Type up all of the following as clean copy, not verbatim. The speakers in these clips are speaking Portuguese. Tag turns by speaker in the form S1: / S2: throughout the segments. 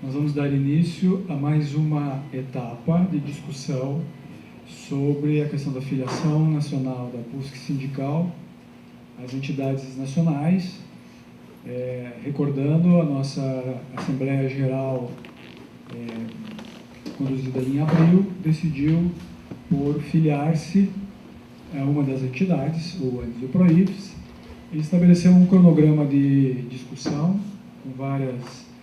S1: Nós vamos dar início a mais uma etapa de discussão sobre a questão da filiação nacional da PUSC sindical às entidades nacionais, recordando a nossa Assembleia Geral, conduzida em abril, decidiu por filiar-se a uma das entidades, o antes do PROIFES, e estabeleceu um cronograma de discussão com várias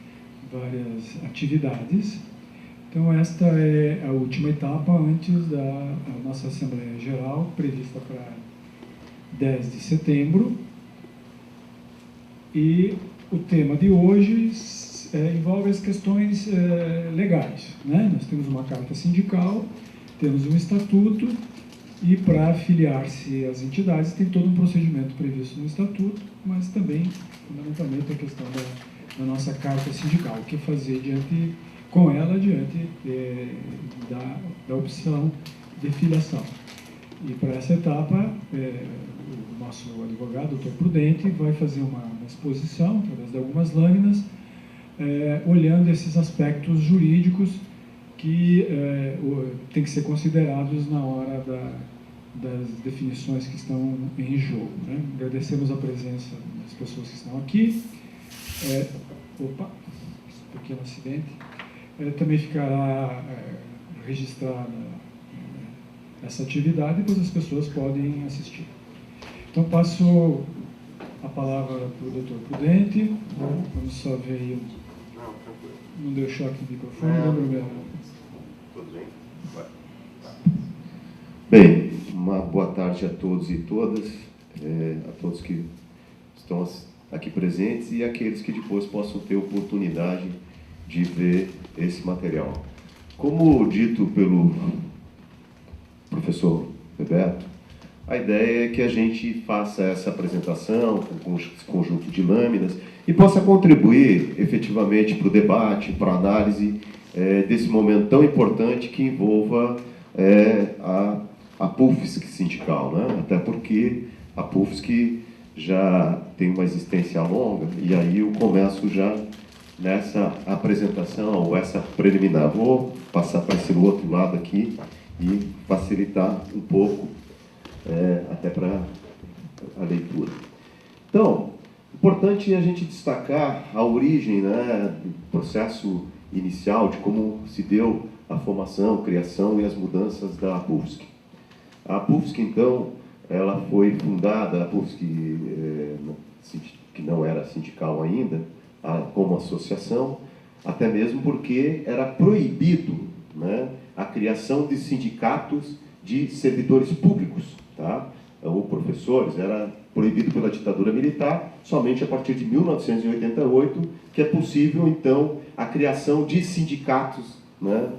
S1: atividades. Então, esta é a última etapa antes da nossa Assembleia Geral, prevista para 10 de setembro. E o tema de hoje envolve as questões legais, né? Nós temos uma carta sindical, temos um estatuto, e para filiar-se às entidades tem todo um procedimento previsto no estatuto, mas também, fundamentalmente, a questão da nossa carta sindical, o que fazer com ela diante da opção de filiação. E para essa etapa, o nosso advogado, doutor Prudente, vai fazer uma exposição, através de algumas lâminas, olhando esses aspectos jurídicos que têm que ser considerados na hora das definições que estão em jogo, né? Agradecemos a presença das pessoas que estão aqui. Pequeno acidente. Também ficará registrada essa atividade, depois as pessoas podem assistir. Então, passo a palavra para o doutor Prudente. Vamos só ver aí. Não deu choque no microfone, não deu problema.
S2: Tudo bem? Vai. Bem, uma boa tarde a todos e todas, a todos que estão aqui presentes e aqueles que depois possam ter oportunidade de ver esse material. Como dito pelo professor Bebeto, a ideia é que a gente faça essa apresentação com esse conjunto de lâminas e possa contribuir efetivamente para o debate, para a análise desse momento tão importante que envolva a PUFSC sindical, né? Até porque a PUFSC já tem uma existência longa, e aí eu começo já nessa apresentação, ou essa preliminar. Vou passar para esse outro lado aqui e facilitar um pouco, até para a leitura. Então, importante a gente destacar a origem, né, do processo inicial, de como se deu a formação, criação e as mudanças da PUFSC. A PUFSC, então, ela foi fundada, a PUFSC, que não era sindical ainda, como associação, até mesmo porque era proibido, né, a criação de sindicatos de servidores públicos, tá? Ou professores, era proibido pela ditadura militar, somente a partir de 1988, que é possível, então, a criação de sindicatos, né,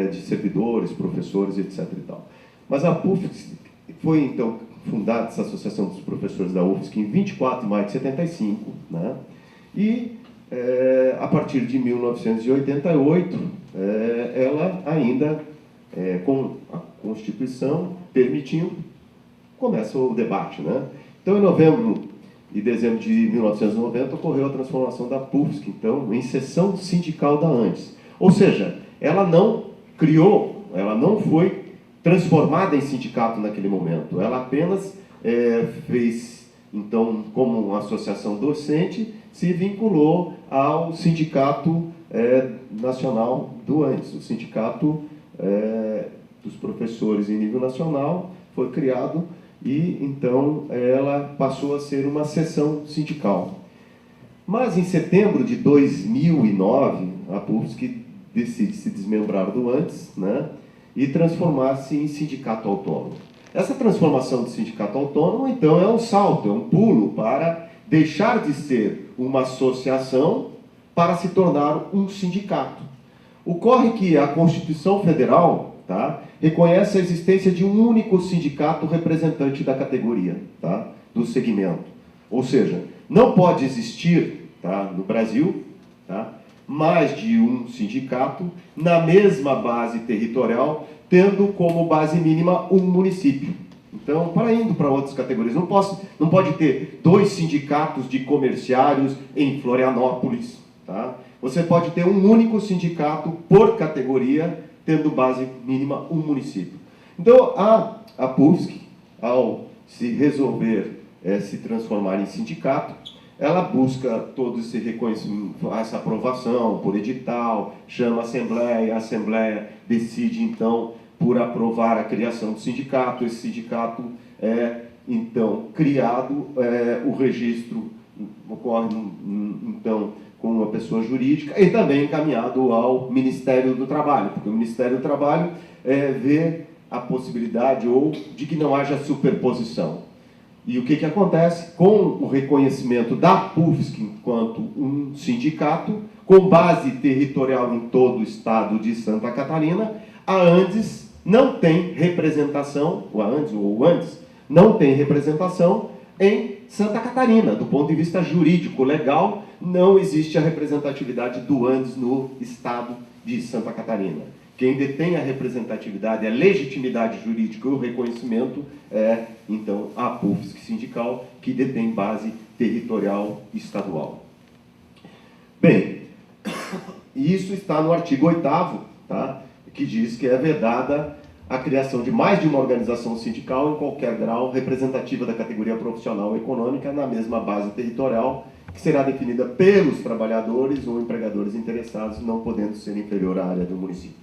S2: de servidores, professores, etc. e tal. Mas a PUFSC foi, então, fundada, essa Associação dos Professores da UFSC, em 24 de maio de 75, né? E, a partir de 1988, ela ainda, com a Constituição permitindo, começa o debate, né? Então, em novembro e dezembro de 1990, ocorreu a transformação da PUFSC, então, em seção sindical da ANDES. Ou seja, ela não criou, ela não foi transformada em sindicato naquele momento. Ela apenas fez, então, como uma associação docente, se vinculou ao Sindicato Nacional do ANDES. O Sindicato dos Professores em nível nacional foi criado e, então, ela passou a ser uma seção sindical. Mas, em setembro de 2009, a PUFSC decide se desmembrar do ANDES, né, e transformar-se em sindicato autônomo. Essa transformação de sindicato autônomo, então, é um salto, é um pulo para deixar de ser uma associação para se tornar um sindicato. Ocorre que a Constituição Federal, tá, reconhece a existência de um único sindicato representante da categoria, tá, do segmento. Ou seja, não pode existir, tá, no Brasil, tá, mais de um sindicato na mesma base territorial, tendo como base mínima um município. Então, indo para outras categorias, não pode ter 2 sindicatos de comerciários em Florianópolis, tá? Você pode ter um único sindicato por categoria, tendo base mínima um município. Então, a PUFSC, ao se resolver se transformar em sindicato, ela busca todo esse reconhecimento, essa aprovação por edital, chama a Assembleia decide, então, por aprovar a criação do sindicato. Esse sindicato é, então, criado, o registro ocorre, então, com uma pessoa jurídica e também encaminhado ao Ministério do Trabalho, porque o Ministério do Trabalho vê a possibilidade ou de que não haja superposição. E o que acontece? Com o reconhecimento da PUFSC enquanto um sindicato, com base territorial em todo o estado de Santa Catarina, a ANDES não tem representação, o ANDES não tem representação em Santa Catarina. Do ponto de vista jurídico, legal, não existe a representatividade do ANDES no estado de Santa Catarina. Quem detém a representatividade, a legitimidade jurídica e o reconhecimento é, então, a PUFSC sindical, que detém base territorial estadual. Bem, isso está no artigo 8º, tá? Que diz que é vedada a criação de mais de uma organização sindical em qualquer grau representativa da categoria profissional ou econômica na mesma base territorial, que será definida pelos trabalhadores ou empregadores interessados, não podendo ser inferior à área do município.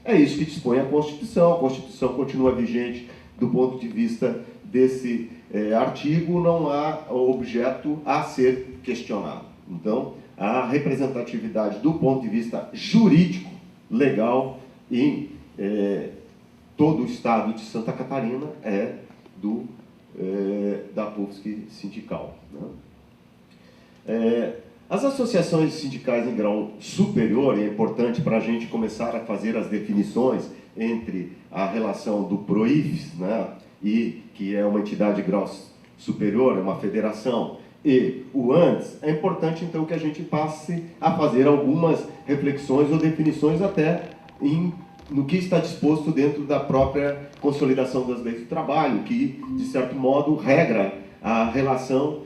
S2: É isso que dispõe a Constituição continua vigente do ponto de vista desse artigo, não há objeto a ser questionado. Então, a representatividade do ponto de vista jurídico, legal, em todo o estado de Santa Catarina é da PUFSC sindical, né? As associações sindicais em grau superior, e é importante para a gente começar a fazer as definições entre a relação do PROIFES, né, e que é uma entidade de grau superior, é uma federação, e o ANDES, é importante então que a gente passe a fazer algumas reflexões ou definições até no que está disposto dentro da própria consolidação das leis do trabalho, que, de certo modo, regra a relação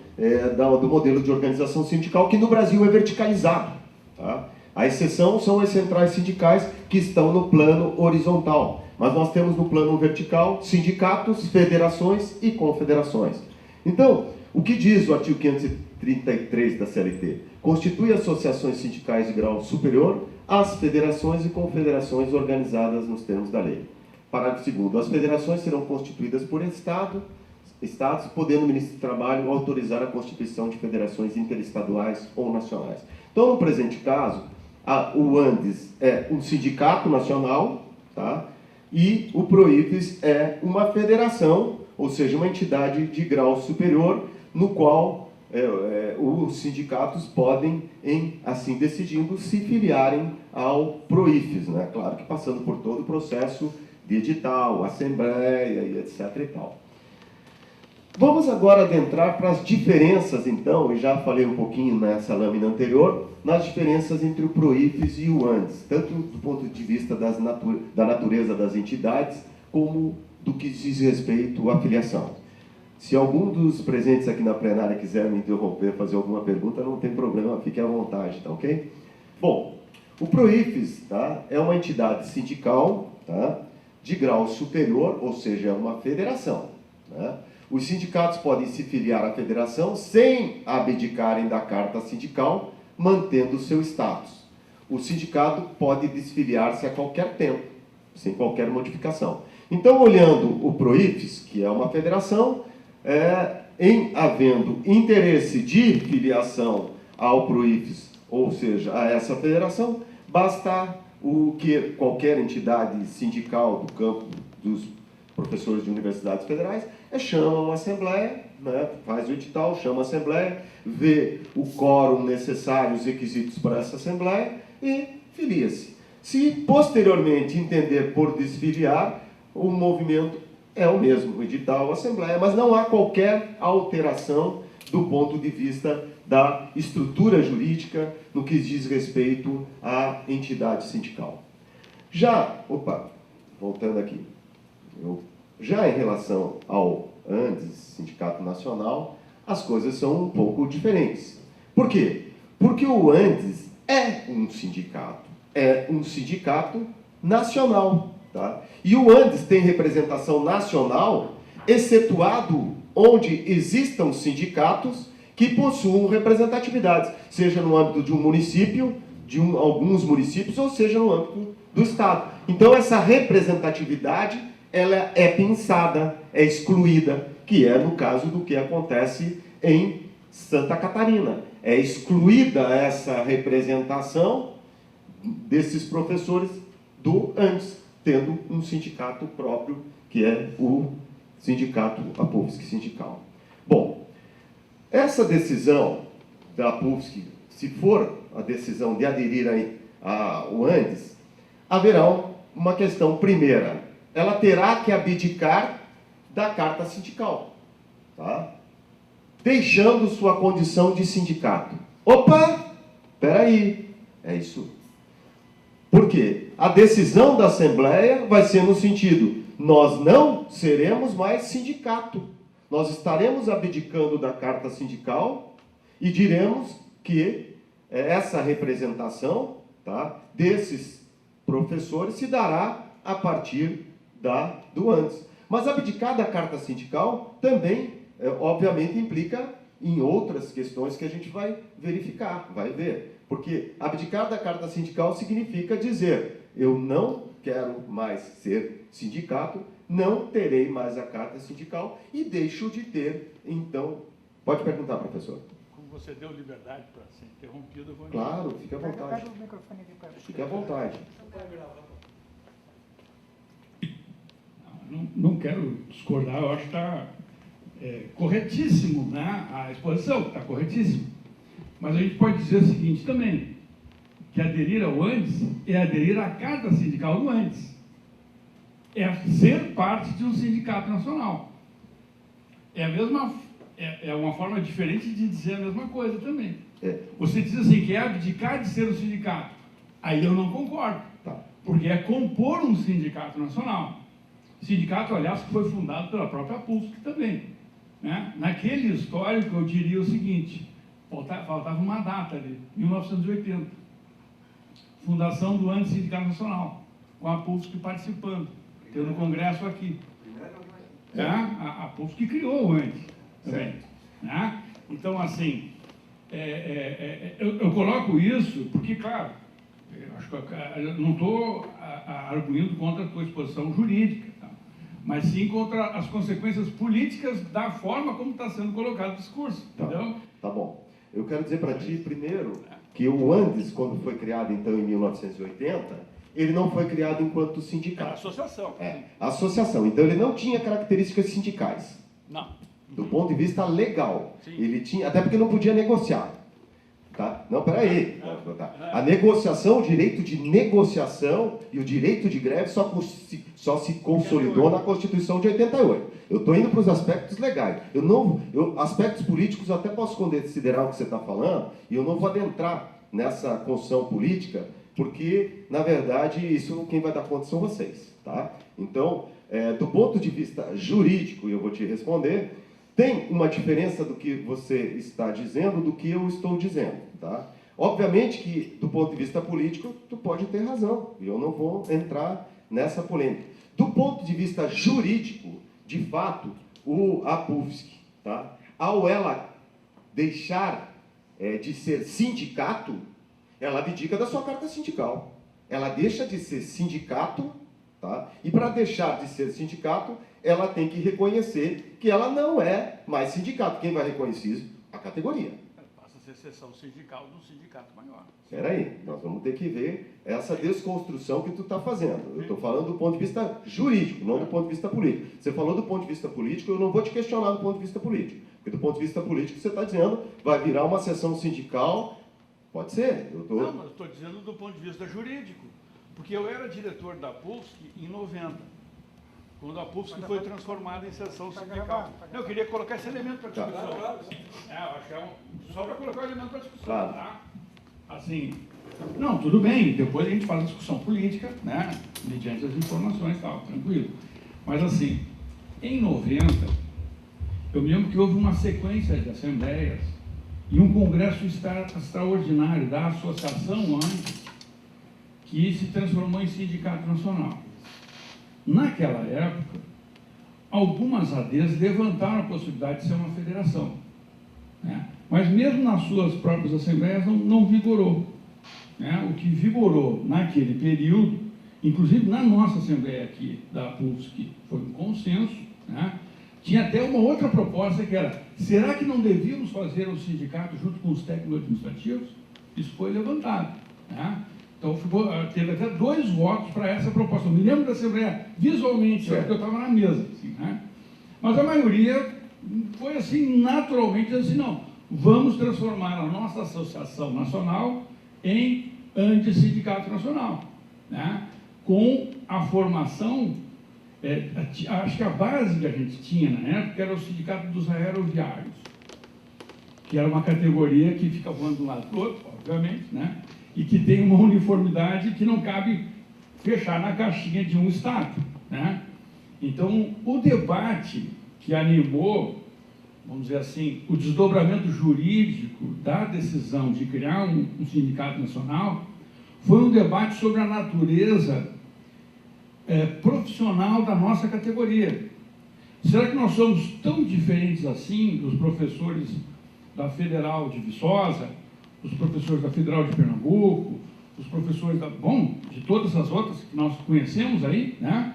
S2: do modelo de organização sindical, que no Brasil é verticalizado. Tá? A exceção são as centrais sindicais, que estão no plano horizontal. Mas nós temos no plano vertical sindicatos, federações e confederações. Então, o que diz o artigo 533 da CLT? Constitui associações sindicais de grau superior as federações e confederações organizadas nos termos da lei. Parágrafo 2º. As federações serão constituídas por estados, podendo o Ministro do Trabalho autorizar a constituição de federações interestaduais ou nacionais. Então, no presente caso, o ANDES é um sindicato nacional, tá? E o PROIFES é uma federação, ou seja, uma entidade de grau superior, no qual os sindicatos podem, assim decidindo, se filiarem ao PROIFES, né? Claro que passando por todo o processo de edital, assembleia e etc. e tal. Vamos agora adentrar para as diferenças, então, e já falei um pouquinho nessa lâmina anterior, nas diferenças entre o PROIFES e o ANDES, tanto do ponto de vista da natureza das entidades, como do que diz respeito à filiação. Se algum dos presentes aqui na plenária quiser me interromper, fazer alguma pergunta, não tem problema, fique à vontade, tá ok? Bom, o PROIFES, tá, é uma entidade sindical, tá, de grau superior, ou seja, é uma federação, né? Os sindicatos podem se filiar à federação sem abdicarem da carta sindical, mantendo o seu status. O sindicato pode desfiliar-se a qualquer tempo, sem qualquer modificação. Então, olhando o PROIFES, que é uma federação, em havendo interesse de filiação ao PROIFES, ou seja, a essa federação, basta o que qualquer entidade sindical do campo dos professores de universidades federais chama uma assembleia, né, faz o edital, chama a assembleia, vê o quórum necessário, os requisitos para essa assembleia e filia-se. Se posteriormente entender por desfiliar, o movimento é o mesmo, o edital, a assembleia, mas não há qualquer alteração do ponto de vista da estrutura jurídica no que diz respeito à entidade sindical. Voltando aqui, já em relação ao ANDES, Sindicato Nacional, as coisas são um pouco diferentes. Por quê? Porque o ANDES é um sindicato nacional, tá? E o Andes tem representação nacional, excetuado onde existam sindicatos que possuam representatividades, seja no âmbito de um município, alguns municípios, ou seja no âmbito do Estado. Então, essa representatividade, ela é pensada, é excluída, que é no caso do que acontece em Santa Catarina. É excluída essa representação desses professores do Andes, tendo um sindicato próprio, que é o sindicato, a PUFSC Sindical. Bom, essa decisão da PUFSC, se for a decisão de aderir ao Andes, haverá uma questão primeira. Ela terá que abdicar da carta sindical, tá? Deixando sua condição de sindicato. Opa! Espera aí. É isso. Por quê? A decisão da Assembleia vai ser no sentido: nós não seremos mais sindicato. Nós estaremos abdicando da carta sindical e diremos que essa representação, tá, desses professores se dará a partir do Andes. Mas abdicar da carta sindical também, obviamente, implica em outras questões que a gente vai verificar, vai ver. Porque abdicar da carta sindical significa dizer: eu não quero mais ser sindicato, não terei mais a carta sindical e deixo de ter, então... Pode perguntar, professor.
S3: Como você deu liberdade para ser interrompido, eu vou...
S2: Claro, fique à vontade. Fique à vontade.
S3: Não quero discordar, eu acho que está corretíssimo, né? A exposição está corretíssima. Mas a gente pode dizer o seguinte também, que aderir ao Andes é aderir à carta sindical do Andes. É ser parte de um sindicato nacional. É uma forma diferente de dizer a mesma coisa também. Você diz assim, que é abdicar de ser um sindicato. Aí eu não concordo. Porque é compor um sindicato nacional. Sindicato, aliás, que foi fundado pela própria PUFSC também. Né? Naquele histórico, eu diria o seguinte, faltava uma data ali, 1980. Fundação do Andes Sindicato Nacional, com a PUFSC participando, tendo um congresso aqui. A PUFSC criou o Andes também. Né? Então, assim, eu coloco isso porque, claro, eu não estou arguindo contra a tua exposição jurídica, tá? Mas sim contra as consequências políticas da forma como está sendo colocado o discurso, entendeu?
S2: Tá bom. Eu quero dizer para ti, primeiro, que o Andes, quando foi criado, então, em 1980, ele não foi criado enquanto sindicato.
S3: Associação.
S2: Associação. Então, ele não tinha características sindicais.
S3: Não.
S2: Do ponto de vista legal.
S3: Sim.
S2: Ele tinha, até porque não podia negociar. Tá? Não, peraí. A negociação, o direito de negociação e o direito de greve só se consolidou na Constituição de 88. Eu estou indo para os aspectos legais. Aspectos políticos eu até posso considerar o que você está falando, e eu não vou adentrar nessa construção política, porque, na verdade, isso quem vai dar conta são vocês. Tá? Então, do ponto de vista jurídico, e eu vou te responder, tem uma diferença do que você está dizendo do que eu estou dizendo, tá? Obviamente que, do ponto de vista político, tu pode ter razão, e eu não vou entrar nessa polêmica. Do ponto de vista jurídico, de fato, a PUFSC, tá? Ao ela deixar de ser sindicato, ela abdica da sua carta sindical. Ela deixa de ser sindicato, tá? E para deixar de ser sindicato, ela tem que reconhecer que ela não é mais sindicato. Quem vai reconhecer isso? A categoria.
S3: Passa a ser seção sindical do sindicato maior.
S2: Espera aí, nós vamos ter que ver essa desconstrução que tu está fazendo. Eu estou falando do ponto de vista jurídico, não do ponto de vista político. Você falou do ponto de vista político, eu não vou te questionar do ponto de vista político. Porque do ponto de vista político, você está dizendo, vai virar uma seção sindical. Pode ser.
S3: Não, mas eu estou dizendo do ponto de vista jurídico. Porque eu era diretor da PUFSC em 90. Quando a PUFSC foi transformada em seção sindical. Eu queria colocar esse elemento para discussão. Eu acho que só para colocar o elemento para discussão. Tá? Assim, não, tudo bem, depois a gente faz a discussão política, né? Mediante as informações e tal, tranquilo. Mas assim, em 90, eu me lembro que houve uma sequência de assembleias e um congresso extraordinário da Associação antes, que se transformou em Sindicato Nacional. Naquela época, algumas ADs levantaram a possibilidade de ser uma federação, né? Mas mesmo nas suas próprias assembleias não vigorou, né? O que vigorou naquele período, inclusive na nossa assembleia aqui da PUFSC, foi um consenso, né? Tinha até uma outra proposta que era, será que não devíamos fazer um sindicato junto com os técnicos administrativos? Isso foi levantado, né? Então, teve até 2 votos para essa proposta. Eu me lembro da Assembleia visualmente, porque eu estava na mesa. Assim, né? Mas a maioria foi assim, naturalmente, assim, não, vamos transformar a nossa Associação Nacional em Antissindicato Nacional, né? Com a formação, acho que a base que a gente tinha na época era o Sindicato dos Aeroviários, que era uma categoria que fica voando de um lado para o outro, obviamente, né? E que tem uma uniformidade que não cabe fechar na caixinha de um Estado, né? Então, o debate que animou, vamos dizer assim, o desdobramento jurídico da decisão de criar um sindicato nacional foi um debate sobre a natureza profissional da nossa categoria. Será que nós somos tão diferentes assim dos professores da Federal de Viçosa, os professores da Federal de Pernambuco, os professores de todas as outras que nós conhecemos aí, né?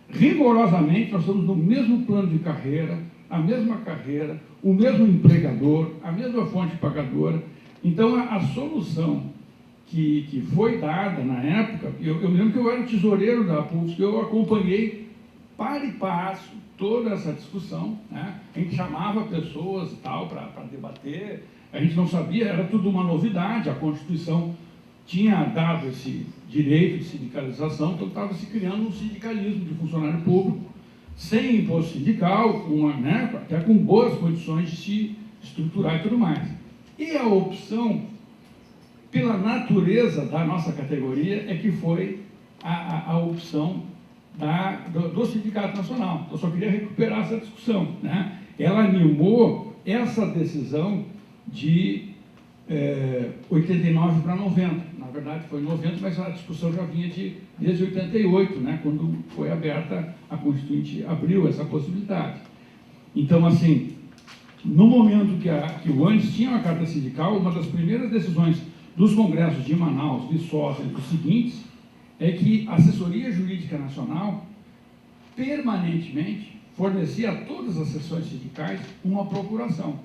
S3: Rigorosamente, nós estamos no mesmo plano de carreira, a mesma carreira, o mesmo empregador, a mesma fonte pagadora. Então, a solução que foi dada na época, eu me lembro que eu era o tesoureiro da PUFSC, eu acompanhei para e passo toda essa discussão, né? A gente chamava pessoas e tal para debater. A gente não sabia, era tudo uma novidade, a Constituição tinha dado esse direito de sindicalização, então estava se criando um sindicalismo de funcionário público, sem imposto sindical, né, até com boas condições de se estruturar e tudo mais. E a opção, pela natureza da nossa categoria, é que foi a opção do Sindicato Nacional. Eu só queria recuperar essa discussão, né? Ela animou essa decisão de 89 para 90. Na verdade, foi 90, mas a discussão já vinha desde 88, né, quando foi aberta, a Constituinte abriu essa possibilidade. Então, assim, no momento que o ANDES tinha uma carta sindical, uma das primeiras decisões dos congressos de Manaus, Viçosa e dos seguintes, é que a Assessoria Jurídica Nacional permanentemente fornecia a todas as seções sindicais uma procuração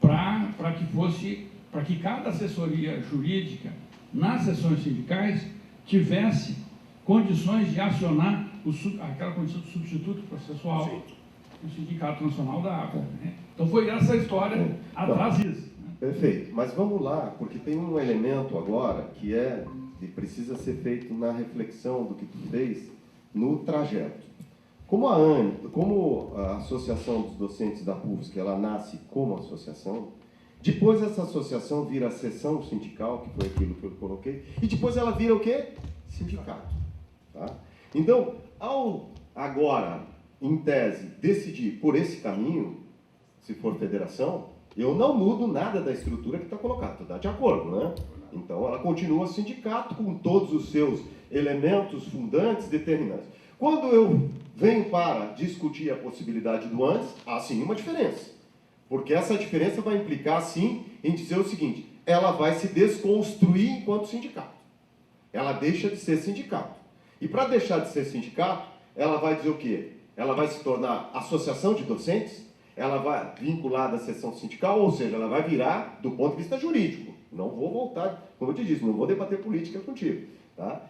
S3: para que cada assessoria jurídica nas seções sindicais tivesse condições de acionar aquela condição de substituto processual do Sindicato Nacional da Água, né? Então foi essa história atrás disso. Né?
S2: Perfeito, mas vamos lá, porque tem um elemento agora que precisa ser feito na reflexão do que tu fez no trajeto. Como a Associação dos Docentes da PUFSC, ela nasce como associação, depois essa associação vira a seção sindical, que foi aquilo que eu coloquei, e depois ela vira o quê? Sindicato. Tá? Então, ao agora, em tese, decidir por esse caminho, se for federação, eu não mudo nada da estrutura que está colocada, está de acordo, né? Então, ela continua sindicato com todos os seus elementos fundantes, determinantes. Quando eu venho para discutir a possibilidade do antes, há sim uma diferença. Porque essa diferença vai implicar, sim, em dizer o seguinte: ela vai se desconstruir enquanto sindicato. Ela deixa de ser sindicato. E para deixar de ser sindicato, ela vai dizer o quê? Ela vai se tornar associação de docentes, ela vai vincular da seção sindical, ou seja, ela vai virar do ponto de vista jurídico. Não vou voltar, como eu te disse, não vou debater política contigo. Tá?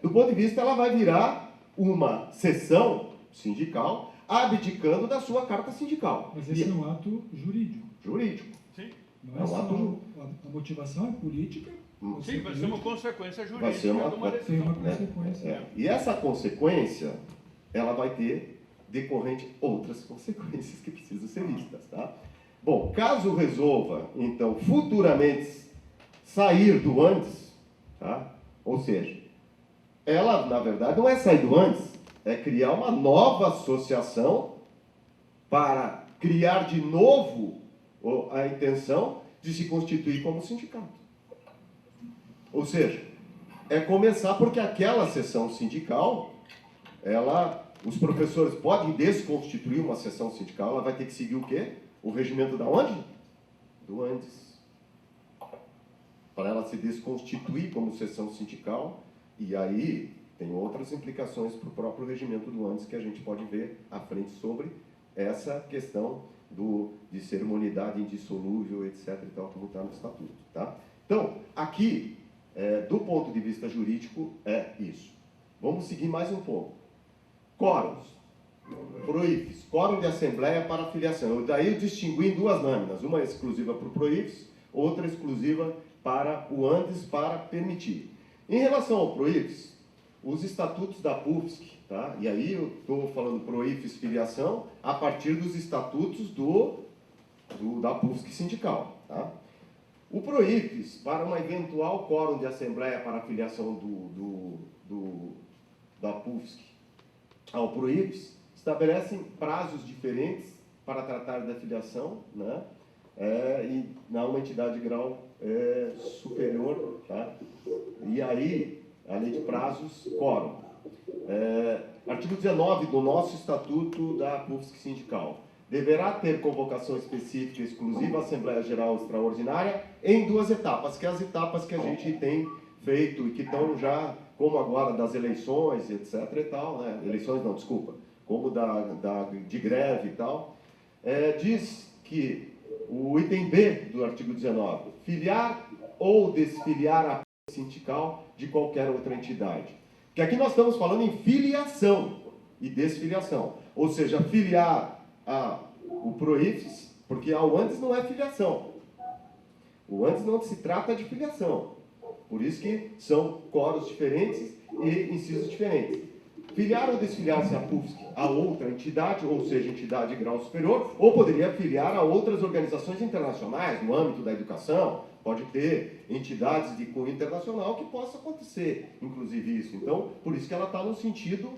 S2: Do ponto de vista, ela vai virar uma seção sindical, abdicando da sua carta sindical.
S1: Mas esse é um ato jurídico.
S2: Jurídico.
S3: Sim.
S1: Não é só a motivação é política.
S3: Sim, vai ser uma consequência jurídica.
S2: Vai ser uma
S1: consequência.
S2: E essa consequência, ela vai ter decorrente outras consequências que precisam ser vistas. Tá? Bom, caso resolva, então, futuramente sair do antes, tá? Ou seja, ela, na verdade, não é sair do antes, é criar uma nova associação para criar de novo a intenção de se constituir como sindicato. Ou seja, é começar porque aquela seção sindical, os professores podem desconstituir uma seção sindical, ela vai ter que seguir o quê? O regimento da onde? Do ANDES. Para ela se desconstituir como seção sindical, e aí tem outras implicações para o próprio regimento do ANDES que a gente pode ver à frente sobre essa questão de ser uma unidade indissolúvel, etc., e tal, como está no estatuto. Tá? Então, aqui, do ponto de vista jurídico, é isso. Vamos seguir mais um pouco. Quórums. Proífes. Quórum de assembleia para filiação. Daí eu distingui em duas lâminas, uma exclusiva para o proífes, outra exclusiva para o ANDES, para permitir. Em relação ao proífes, os estatutos da PUFSC, tá? E aí eu estou falando proífes filiação a partir dos estatutos da PUFSC sindical. Tá? O proífes, para uma eventual quórum de assembleia para a filiação da PUFSC ao proífes, estabelecem prazos diferentes para tratar da filiação, né? E uma entidade de grau superior, tá? E aí, a lei de prazos, quórum. Artigo 19 do nosso Estatuto da PUFSC Sindical. Deverá ter convocação específica exclusiva à Assembleia Geral Extraordinária em 2 etapas, que é as etapas que a gente tem feito e que estão já, como agora das eleições, etc. e tal, né? Eleições não, desculpa, como de greve e tal. Diz que o item B do artigo 19, filiar ou desfiliar a sindical de qualquer outra entidade. Que aqui nós estamos falando em filiação e desfiliação. Ou seja, filiar o proífes, porque ao ANDES não é filiação. O ANDES não se trata de filiação. Por isso que são quóruns diferentes e incisos diferentes. Filiar ou desfiliar-se a PUFSC a outra entidade, ou seja, entidade de grau superior, ou poderia filiar a outras organizações internacionais, no âmbito da educação, pode ter entidades de cunho internacional que possa acontecer, inclusive isso. Então, por isso que ela está no sentido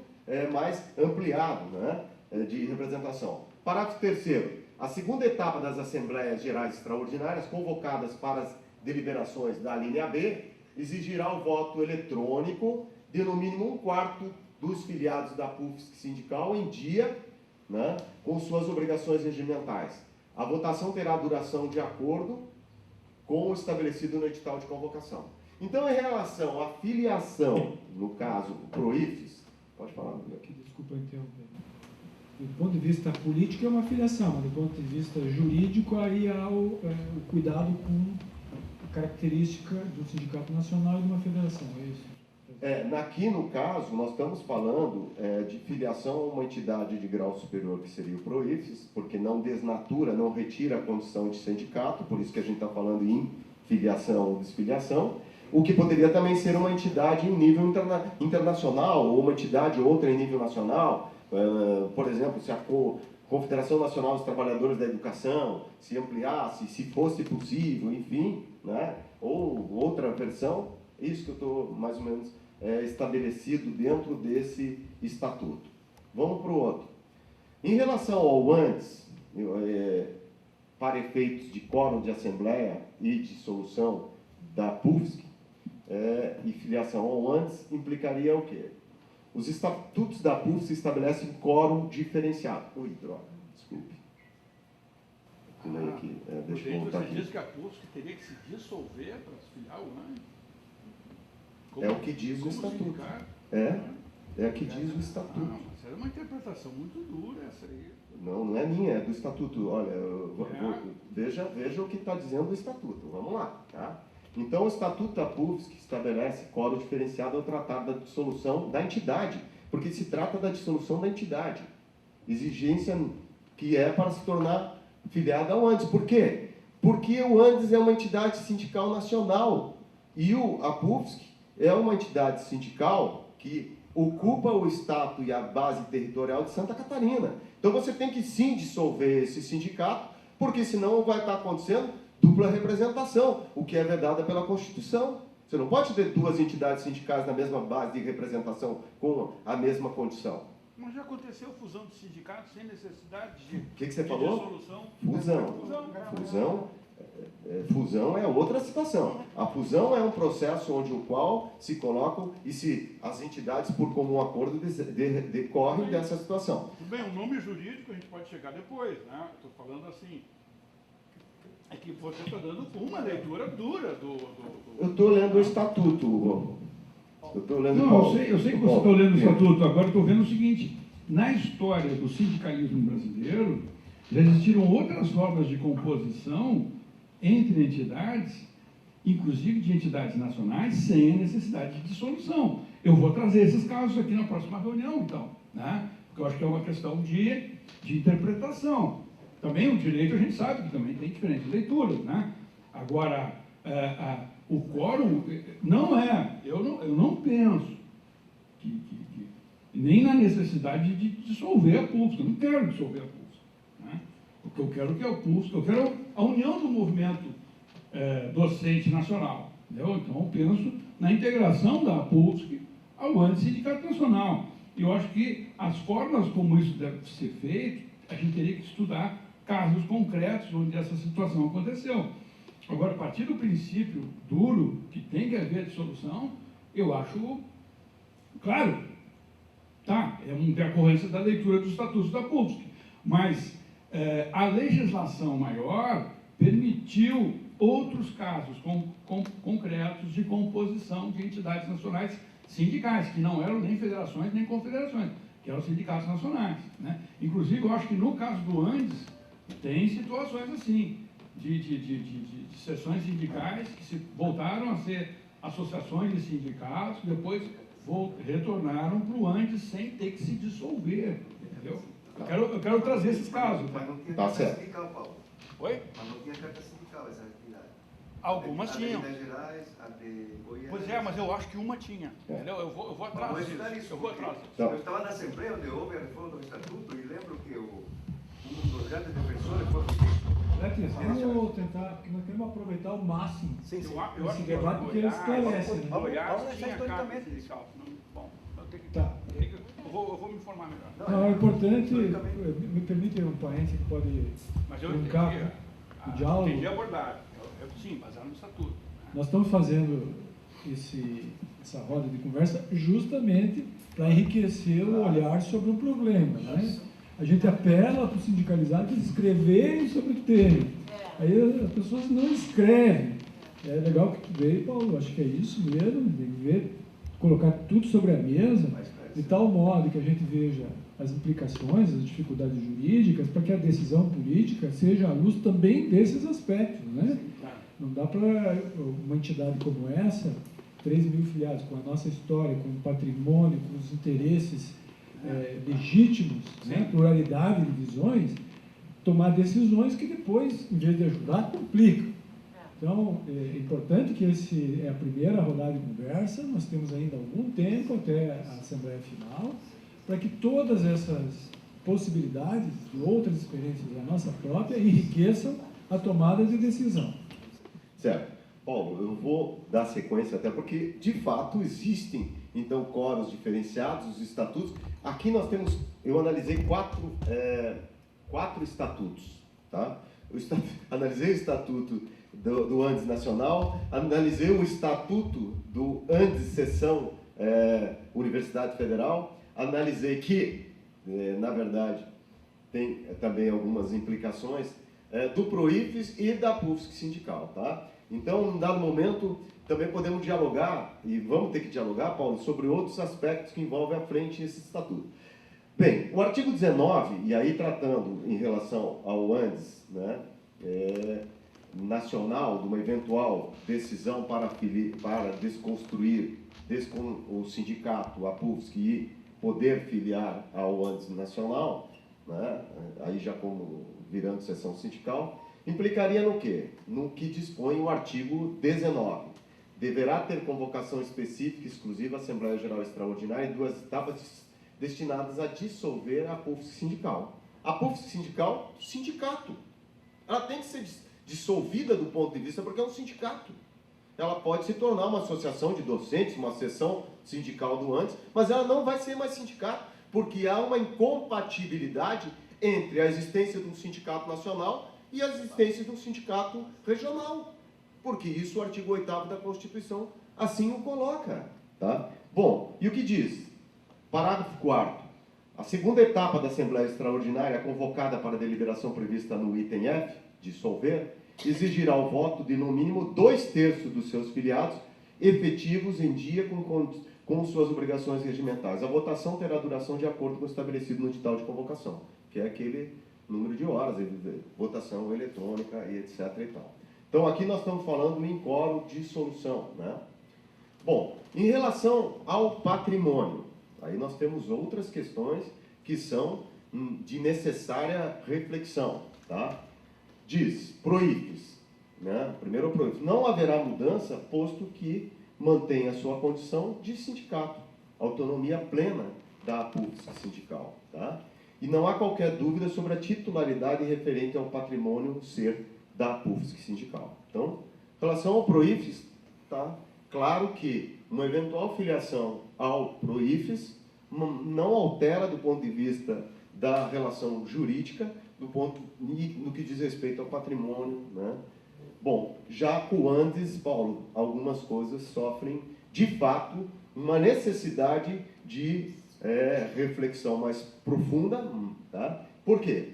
S2: mais ampliado, né, de representação. Parágrafo 3º. A segunda etapa das Assembleias Gerais Extraordinárias, convocadas para as deliberações da linha B, exigirá o voto eletrônico de no mínimo 1/4 dos filiados da PUFSC sindical em dia, né, com suas obrigações regimentais. A votação terá duração de acordo com o estabelecido no edital de convocação. Então, em relação à filiação, no caso, o proífes, pode falar,
S1: aqui, desculpa interromper. Do ponto de vista político é uma filiação, mas do ponto de vista jurídico aí há o cuidado com a característica do sindicato nacional e de uma federação, é isso?
S2: Aqui, no caso, nós estamos falando de filiação a uma entidade de grau superior, que seria o proífes, porque não desnatura, não retira a condição de sindicato, por isso que a gente está falando em filiação ou desfiliação, o que poderia também ser uma entidade em nível internacional, ou uma entidade outra em nível nacional, por exemplo, se a Confederação Nacional dos Trabalhadores da Educação se ampliasse, se fosse possível, enfim, né? Ou outra versão, isso que eu estou mais ou menos estabelecido dentro desse estatuto. Vamos para o outro. Em relação ao ANDES, para efeitos de quórum de assembleia e dissolução da PUFSC, e filiação ao ANDES, implicaria o quê? Os estatutos da PUFSC estabelecem quórum diferenciado. Ui, droga, desculpe.
S3: Deixa eu voltar aqui. Você diz que a PUFSC teria que se dissolver para se filiar ao ANDES?
S2: É o que diz o estatuto. É o que diz o estatuto.
S3: Não, mas é uma interpretação muito dura essa aí.
S2: Não é minha, é do estatuto. Olha, veja o que está dizendo o estatuto. Vamos lá, tá? Então, o estatuto da PUFSC estabelece quórum diferenciado ao tratar da dissolução da entidade, porque se trata da dissolução da entidade. Exigência que é para se tornar filiada ao ANDES. Por quê? Porque o ANDES é uma entidade sindical nacional e a PUFSC é uma entidade sindical que ocupa o estado e a base territorial de Santa Catarina. Então você tem que sim dissolver esse sindicato, porque senão vai estar acontecendo dupla representação, o que é vedada pela Constituição. Você não pode ter 2 entidades sindicais na mesma base de representação com a mesma condição.
S3: Mas já aconteceu fusão de sindicatos sem necessidade de...
S2: O que você falou?
S3: Dissolução?
S2: Fusão é outra situação. A fusão é um processo onde o qual se colocam e se as entidades, por comum acordo, decorrem dessa situação.
S3: Tudo bem, o nome jurídico a gente pode chegar depois, né? Estou falando assim... É que você está dando uma leitura dura do...
S2: Eu estou lendo o estatuto. Eu estou lendo...
S3: Não, eu sei que você está lendo o estatuto. Agora estou vendo o seguinte. Na história do sindicalismo brasileiro, já existiram outras formas de composição entre entidades, inclusive de entidades nacionais, sem a necessidade de dissolução. Eu vou trazer esses casos aqui na próxima reunião, então, né? Porque eu acho que é uma questão de interpretação. Também o direito a gente sabe que também tem diferentes leituras, né? Agora, o quórum não é, eu não penso nem na necessidade de dissolver a PUFSC, eu não quero dissolver a PUFSC, né? O que eu quero que é o PUFSC, eu quero a união do movimento docente nacional, entendeu? Então eu penso na integração da PUFSC ao Antissindicato Nacional. E eu acho que as formas como isso deve ser feito, a gente teria que estudar casos concretos onde essa situação aconteceu. Agora, a partir do princípio duro que tem que haver dissolução, eu acho, claro, tá, é uma decorrência da leitura dos estatutos da PUFSC, mas a legislação maior permitiu outros casos concretos de composição de entidades nacionais sindicais, que não eram nem federações nem confederações, que eram sindicatos nacionais, né? Inclusive, eu acho que no caso do Andes, tem situações assim, de seções sindicais que se voltaram a ser associações de sindicatos, depois retornaram para o Andes sem ter que se dissolver, entendeu? Eu quero trazer esses casos.
S4: Mas não tinha
S2: Tá
S4: carta
S2: certo.
S4: sindical, Paulo.
S3: Oi?
S4: Mas não tinha carta sindical essa atividade.
S3: Algumas tinham.
S4: A de Minas Gerais, a de Goiás.
S3: Pois é, mas eu acho que uma tinha, entendeu? Eu vou atrás
S4: Vou
S3: disso.
S4: estudar isso,
S3: Eu vou
S4: porque
S3: atrás disso.
S2: Tá.
S4: Eu estava na Assembleia onde houve a reforma do Estatuto e lembro que um dos grandes defensores foi o ministro.
S1: Vamos tentar, porque nós queremos aproveitar ao máximo
S4: Sim, sim.
S3: Eu acho
S1: esse
S3: que
S1: debate, porque ele esclarece, né?
S3: Goiás
S4: Vamos
S3: tinha
S4: deixar
S3: carta
S4: historicamente.
S3: sindical. Bom, eu tenho que...
S1: Tá.
S3: Eu vou me informar melhor.
S1: Não, é importante,
S4: historicamente.
S1: me permite um parênteses que pode
S3: Mas eu
S1: brincar
S3: entendi
S1: o diálogo.
S3: entendi a abordagem. Sim, baseado no estatuto.
S1: Nós estamos fazendo essa roda de conversa justamente para enriquecer o olhar sobre o problema, né? A gente apela para os sindicalizados escreverem sobre o tema. Aí as pessoas não escrevem. É legal que tu veio, Paulo, acho que é isso mesmo, tem que ver, colocar tudo sobre a mesa, de tal modo que a gente veja as implicações, as dificuldades jurídicas, para que a decisão política seja à luz também desses aspectos, né? Não dá para uma entidade como essa, 3.000 filiados, com a nossa história, com o patrimônio, com os interesses legítimos, né? Pluralidade de visões, tomar decisões que depois, em vez de ajudar, complicam. Então, é importante que esse é a primeira rodada de conversa, nós temos ainda algum tempo até a Assembleia Final, para que todas essas possibilidades de outras experiências da nossa própria enriqueçam a tomada de decisão.
S2: Certo. Paulo, eu vou dar sequência até porque, de fato, existem, então, quóruns diferenciados, os estatutos. Aqui nós temos, eu analisei quatro estatutos, tá? Analisei o estatuto do Andes Nacional, analisei o estatuto do Andes Seção Universidade Federal, analisei que, na verdade, tem também algumas implicações do PROIFES e da PUFSC sindical, tá? Então, em dado momento, também podemos dialogar, e vamos ter que dialogar, Paulo, sobre outros aspectos que envolvem a frente esse estatuto. Bem, o artigo 19, e aí tratando em relação ao Andes, né, nacional, de uma eventual decisão para desconstruir o sindicato, a PUFSC, e poder filiar ao Andes Nacional, né, aí já como virando seção sindical, implicaria no quê? No que dispõe o artigo 19. Deverá ter convocação específica exclusiva à Assembleia Geral Extraordinária em 2 etapas destinadas a dissolver a PUFSC sindical. A PUFSC sindical, sindicato. Ela tem que ser dissolvida do ponto de vista porque é um sindicato. Ela pode se tornar uma associação de docentes, uma seção sindical do Andes, mas ela não vai ser mais sindicato, Porque há uma incompatibilidade entre a existência de um sindicato nacional e a existência de um sindicato regional. Porque isso o artigo 8º da Constituição assim o coloca. Tá? Bom, e o que diz? Parágrafo 4º. A segunda etapa da Assembleia Extraordinária, convocada para a deliberação prevista no item F, dissolver, exigirá o voto de, no mínimo, 2/3 dos seus filiados efetivos em dia com suas obrigações regimentais. A votação terá duração de acordo com o estabelecido no edital de convocação, que é aquele número de horas, votação eletrônica e etc. e tal. Então, aqui nós estamos falando em quórum de dissolução, né? Bom, em relação ao patrimônio, aí nós temos outras questões que são de necessária reflexão, tá? Diz, proíbes, né? Primeiro proíbes, não haverá mudança, posto que mantém a sua condição de sindicato, autonomia plena da PUFSC sindical, tá? E não há qualquer dúvida sobre a titularidade referente ao patrimônio ser da PUFSC sindical. Então, em relação ao PROIFES, tá claro que uma eventual filiação ao PROIFES não altera do ponto de vista da relação jurídica, no que diz respeito ao patrimônio, né? Bom, já com o Andes, Paulo, algumas coisas sofrem, de fato, uma necessidade de reflexão mais profunda, tá? Por quê?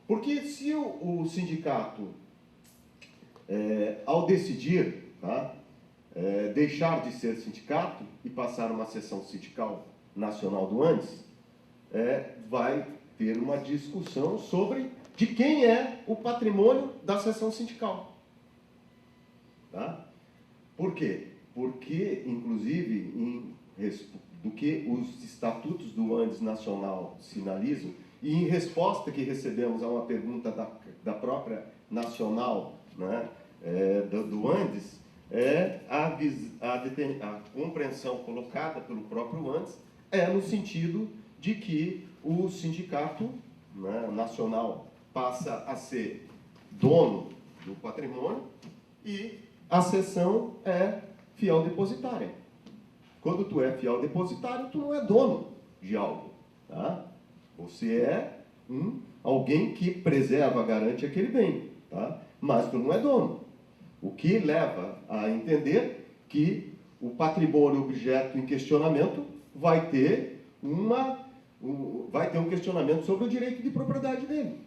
S2: Porque se o sindicato, ao decidir, tá, deixar de ser sindicato e passar uma seção sindical nacional do Andes, vai ter uma discussão sobre de quem é o patrimônio da seção sindical. Tá? Por quê? Porque, inclusive, do que os estatutos do Andes Nacional sinalizam, e em resposta que recebemos a uma pergunta da própria Nacional, né, do Andes, a compreensão colocada pelo próprio Andes no sentido de que o sindicato, né, nacional passa a ser dono do patrimônio e a seção é fiel depositária. Quando tu é fiel depositário, tu não é dono de algo. Tá? Você é alguém que preserva, garante aquele bem. Tá? Mas tu não é dono. O que leva a entender que o patrimônio objeto em questionamento vai ter um questionamento sobre o direito de propriedade dele.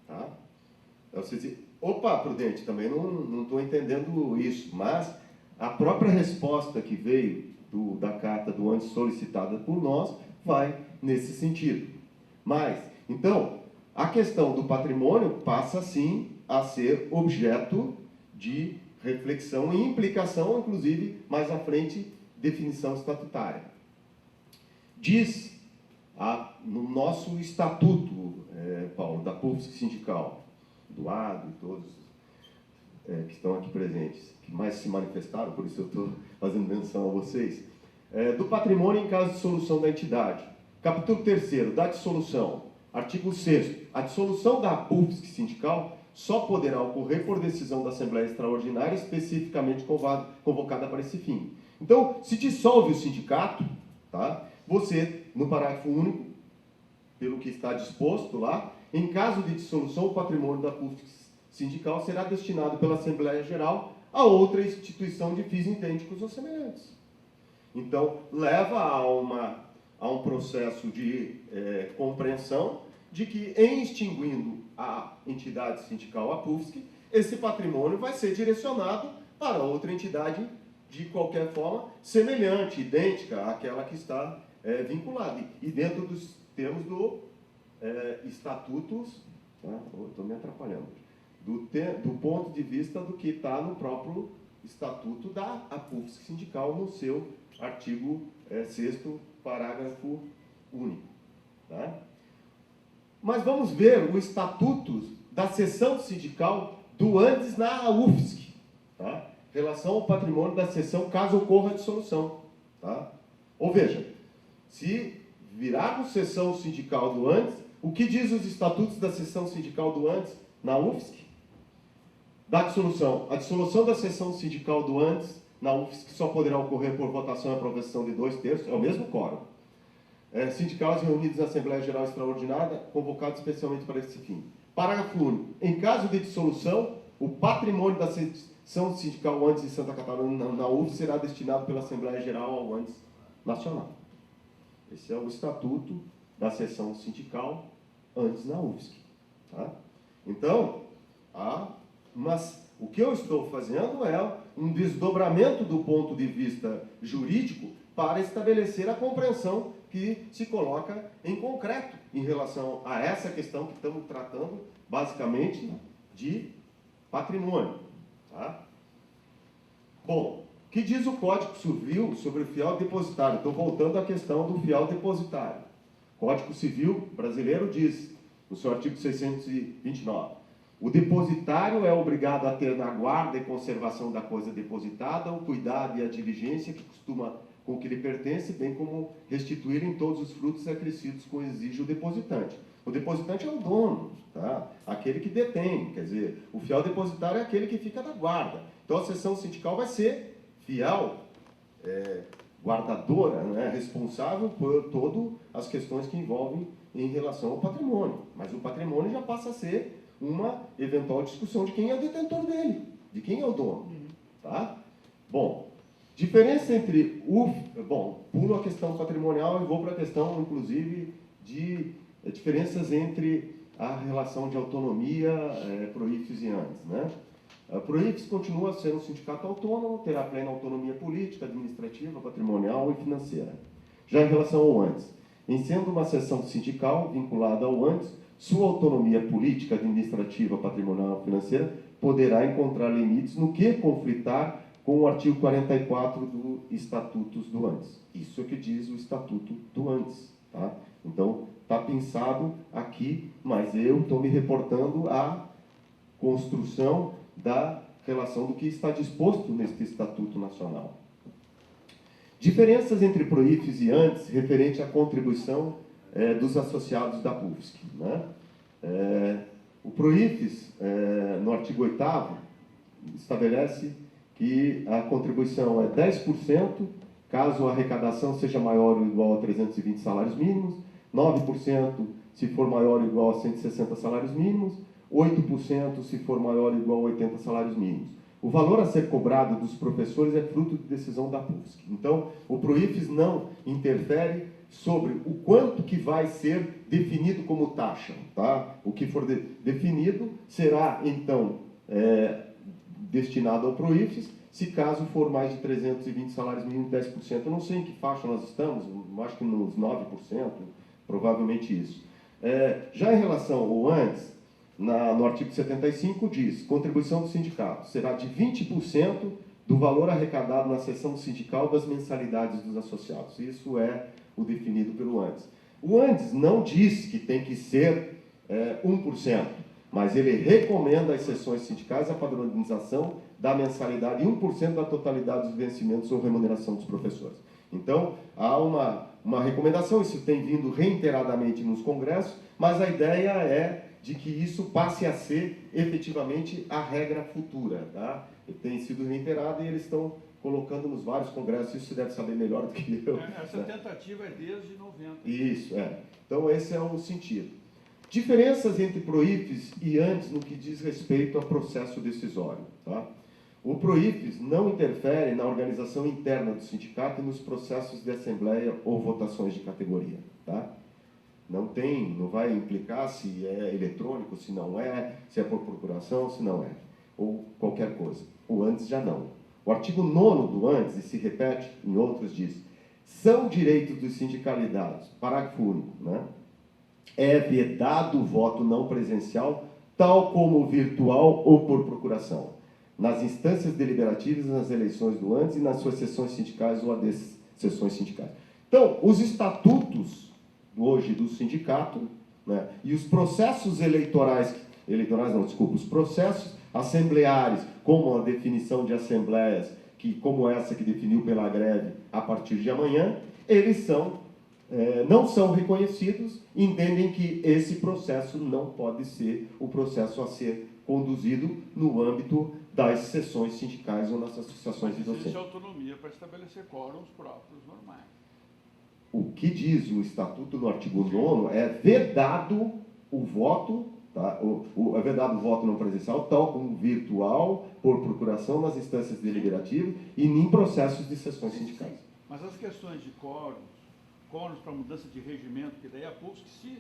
S2: Tá? Você diz, opa, Prudente, também não estou entendendo isso, mas a própria resposta que veio da carta do Andes solicitada por nós vai nesse sentido. Mas, então, a questão do patrimônio passa, sim, a ser objeto de reflexão e implicação, inclusive, mais à frente, definição estatutária. Diz no nosso estatuto, Paulo, da PUFSC sindical, do ADO e todos que estão aqui presentes, que mais se manifestaram, por isso eu estou fazendo menção a vocês, do patrimônio em caso de dissolução da entidade. Capítulo 3º, da dissolução. Artigo 6º, a dissolução da PUFSC sindical só poderá ocorrer por decisão da Assembleia Extraordinária especificamente convocada para esse fim. Então, se dissolve o sindicato, tá? Você, no parágrafo único, pelo que está disposto lá, em caso de dissolução, o patrimônio da PUFSC sindical será destinado pela Assembleia Geral a outra instituição de fins idênticos ou semelhantes. Então, leva a um processo de compreensão de que, em extinguindo a entidade sindical, a PUFSC, esse patrimônio vai ser direcionado para outra entidade, de qualquer forma, semelhante, idêntica àquela que está vinculada. E dentro dos termos do estatutos, tá? Estou me atrapalhando, do ponto de vista do que está no próprio estatuto da PUFSC sindical, no seu artigo 6º, parágrafo único. Tá? Mas vamos ver o estatuto da seção sindical do Andes na UFSC, tá? Em relação ao patrimônio da seção, caso ocorra a dissolução. Tá? Ou veja, se virarmos seção sindical do Andes, o que diz os estatutos da seção sindical do Andes na UFSC? Da dissolução. A dissolução da seção sindical do Andes na UFSC só poderá ocorrer por votação e aprovação de 2/3, é o mesmo quórum. sindicais reunidos na Assembleia Geral Extraordinária, convocados especialmente para esse fim. Parágrafo único. Em caso de dissolução, o patrimônio da seção sindical antes de Santa Catarina na UFSC será destinado pela Assembleia Geral ao antes nacional. Esse é o estatuto da seção sindical antes na UFSC. Tá? Então, o que eu estou fazendo é um desdobramento do ponto de vista jurídico para estabelecer a compreensão que se coloca em concreto em relação a essa questão que estamos tratando, basicamente, de patrimônio. Tá? Bom, o que diz o Código Civil sobre o fiel depositário? Estou voltando à questão do fiel depositário. O Código Civil brasileiro diz, no seu artigo 629, o depositário é obrigado a ter na guarda e conservação da coisa depositada o cuidado e a diligência com que lhe pertence, bem como restituir em todos os frutos acrescidos com exige o depositante. O depositante é o dono, tá? Aquele que detém, quer dizer, o fiel depositário é aquele que fica na guarda. Então a seção sindical vai ser fiel, guardadora, né? Responsável por todas as questões que envolvem em relação ao patrimônio. Mas o patrimônio já passa a ser uma eventual discussão de quem é o detentor dele, de quem é o dono. Tá? Bom, diferença entre pulo a questão patrimonial e vou para a questão, inclusive, de diferenças entre a relação de autonomia, PROIFES e ANDES. Né? A PROIFES continua sendo um sindicato autônomo, terá plena autonomia política, administrativa, patrimonial e financeira. Já em relação ao ANDES, em sendo uma seção sindical vinculada ao ANDES, sua autonomia política, administrativa, patrimonial e financeira poderá encontrar limites no que conflitar com o artigo 44 do Estatutos do ANDES. Isso é o que diz o Estatuto do ANDES. Tá? Então, está pensado aqui, mas eu estou me reportando à construção da relação do que está disposto neste Estatuto Nacional. Diferenças entre PROIFES e ANDES referente à contribuição dos associados da PUFSC. Né? O PROIFES, no artigo 8º, estabelece que a contribuição é 10%, caso a arrecadação seja maior ou igual a 320 salários mínimos, 9% se for maior ou igual a 160 salários mínimos, 8% se for maior ou igual a 80 salários mínimos. O valor a ser cobrado dos professores é fruto de decisão da PUFSC. Então, o PROIFES não interfere sobre o quanto que vai ser definido como taxa. Tá? O que for definido será, então, destinado ao PROIFES, se caso for mais de 320 salários mínimos, 10%. Eu não sei em que faixa nós estamos, acho que nos 9%, provavelmente isso. Já em relação ao ANDES, no artigo 75 diz, contribuição do sindicato será de 20% do valor arrecadado na seção sindical das mensalidades dos associados. Isso é o definido pelo ANDES. O ANDES não diz que tem que ser 1%, mas ele recomenda às seções sindicais a padronização da mensalidade em 1% da totalidade dos vencimentos ou remuneração dos professores. Então, há uma recomendação, isso tem vindo reiteradamente nos congressos, mas a ideia é de que isso passe a ser efetivamente a regra futura. Tá? Tem sido reiterado e eles estão colocando nos vários congressos, isso você deve saber melhor do que eu.
S3: Essa tentativa é desde 90.
S2: Isso, Então, esse é o sentido. Diferenças entre PROIFES e ANDES no que diz respeito a processo decisório. Tá? O PROIFES não interfere na organização interna do sindicato e nos processos de assembleia ou votações de categoria. Tá? Não vai implicar se é eletrônico, se não é, se é por procuração, se não é, ou qualquer coisa. O ANDES já não. O artigo 9º do ANDES, e se repete em outros, diz: são direitos dos sindicalizados, parágrafo único, né? É vedado o voto não presencial, tal como virtual ou por procuração, nas instâncias deliberativas, nas eleições do ANDES e nas suas sessões sindicais ou ADs, sessões sindicais. Então, os estatutos hoje do sindicato, né, e os processos os processos assembleares, como a definição de assembleias, como essa que definiu pela greve a partir de amanhã, eles não são reconhecidos, entendem que esse processo não pode ser o processo a ser conduzido no âmbito das sessões sindicais ou nas associações de docentes.
S3: Existe autonomia para estabelecer quórums próprios normais.
S2: o que diz o Estatuto no artigo 9º é vedado o voto, tá? É vedado o voto não presencial, tal como virtual, por procuração nas instâncias deliberativas e em processos de sessões sindicais.
S3: Mas as questões de quórum para mudança de regimento, que daí a PUSC,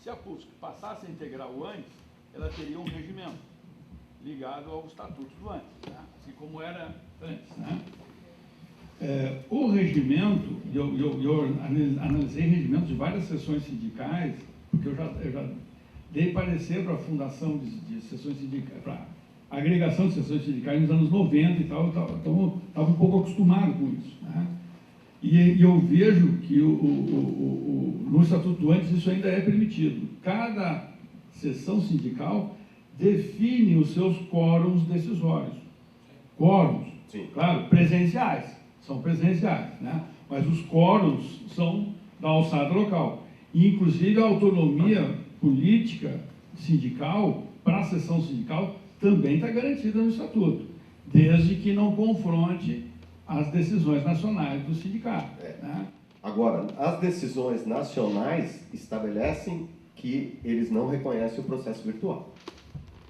S3: se a PUSC passasse a integrar o antes, ela teria um regimento ligado ao Estatuto do antes, né? Assim como era antes, né? O regimento, eu analisei regimentos de várias sessões sindicais, porque eu já dei parecer para a fundação de sessões sindicais, para a agregação de sessões sindicais nos anos 90 e tal, então estava um pouco acostumado com isso, né? E eu vejo que no Estatuto do antes isso ainda é permitido. Cada sessão sindical define os seus quórums decisórios. Quórums, sim, claro, presenciais. São presenciais, né? Mas os quórums são da alçada local. E, inclusive, a autonomia política sindical, para a sessão sindical, também está garantida no Estatuto, desde que não confronte as decisões nacionais do sindicato. Né?
S2: Agora, as decisões nacionais estabelecem que eles não reconhecem o processo virtual.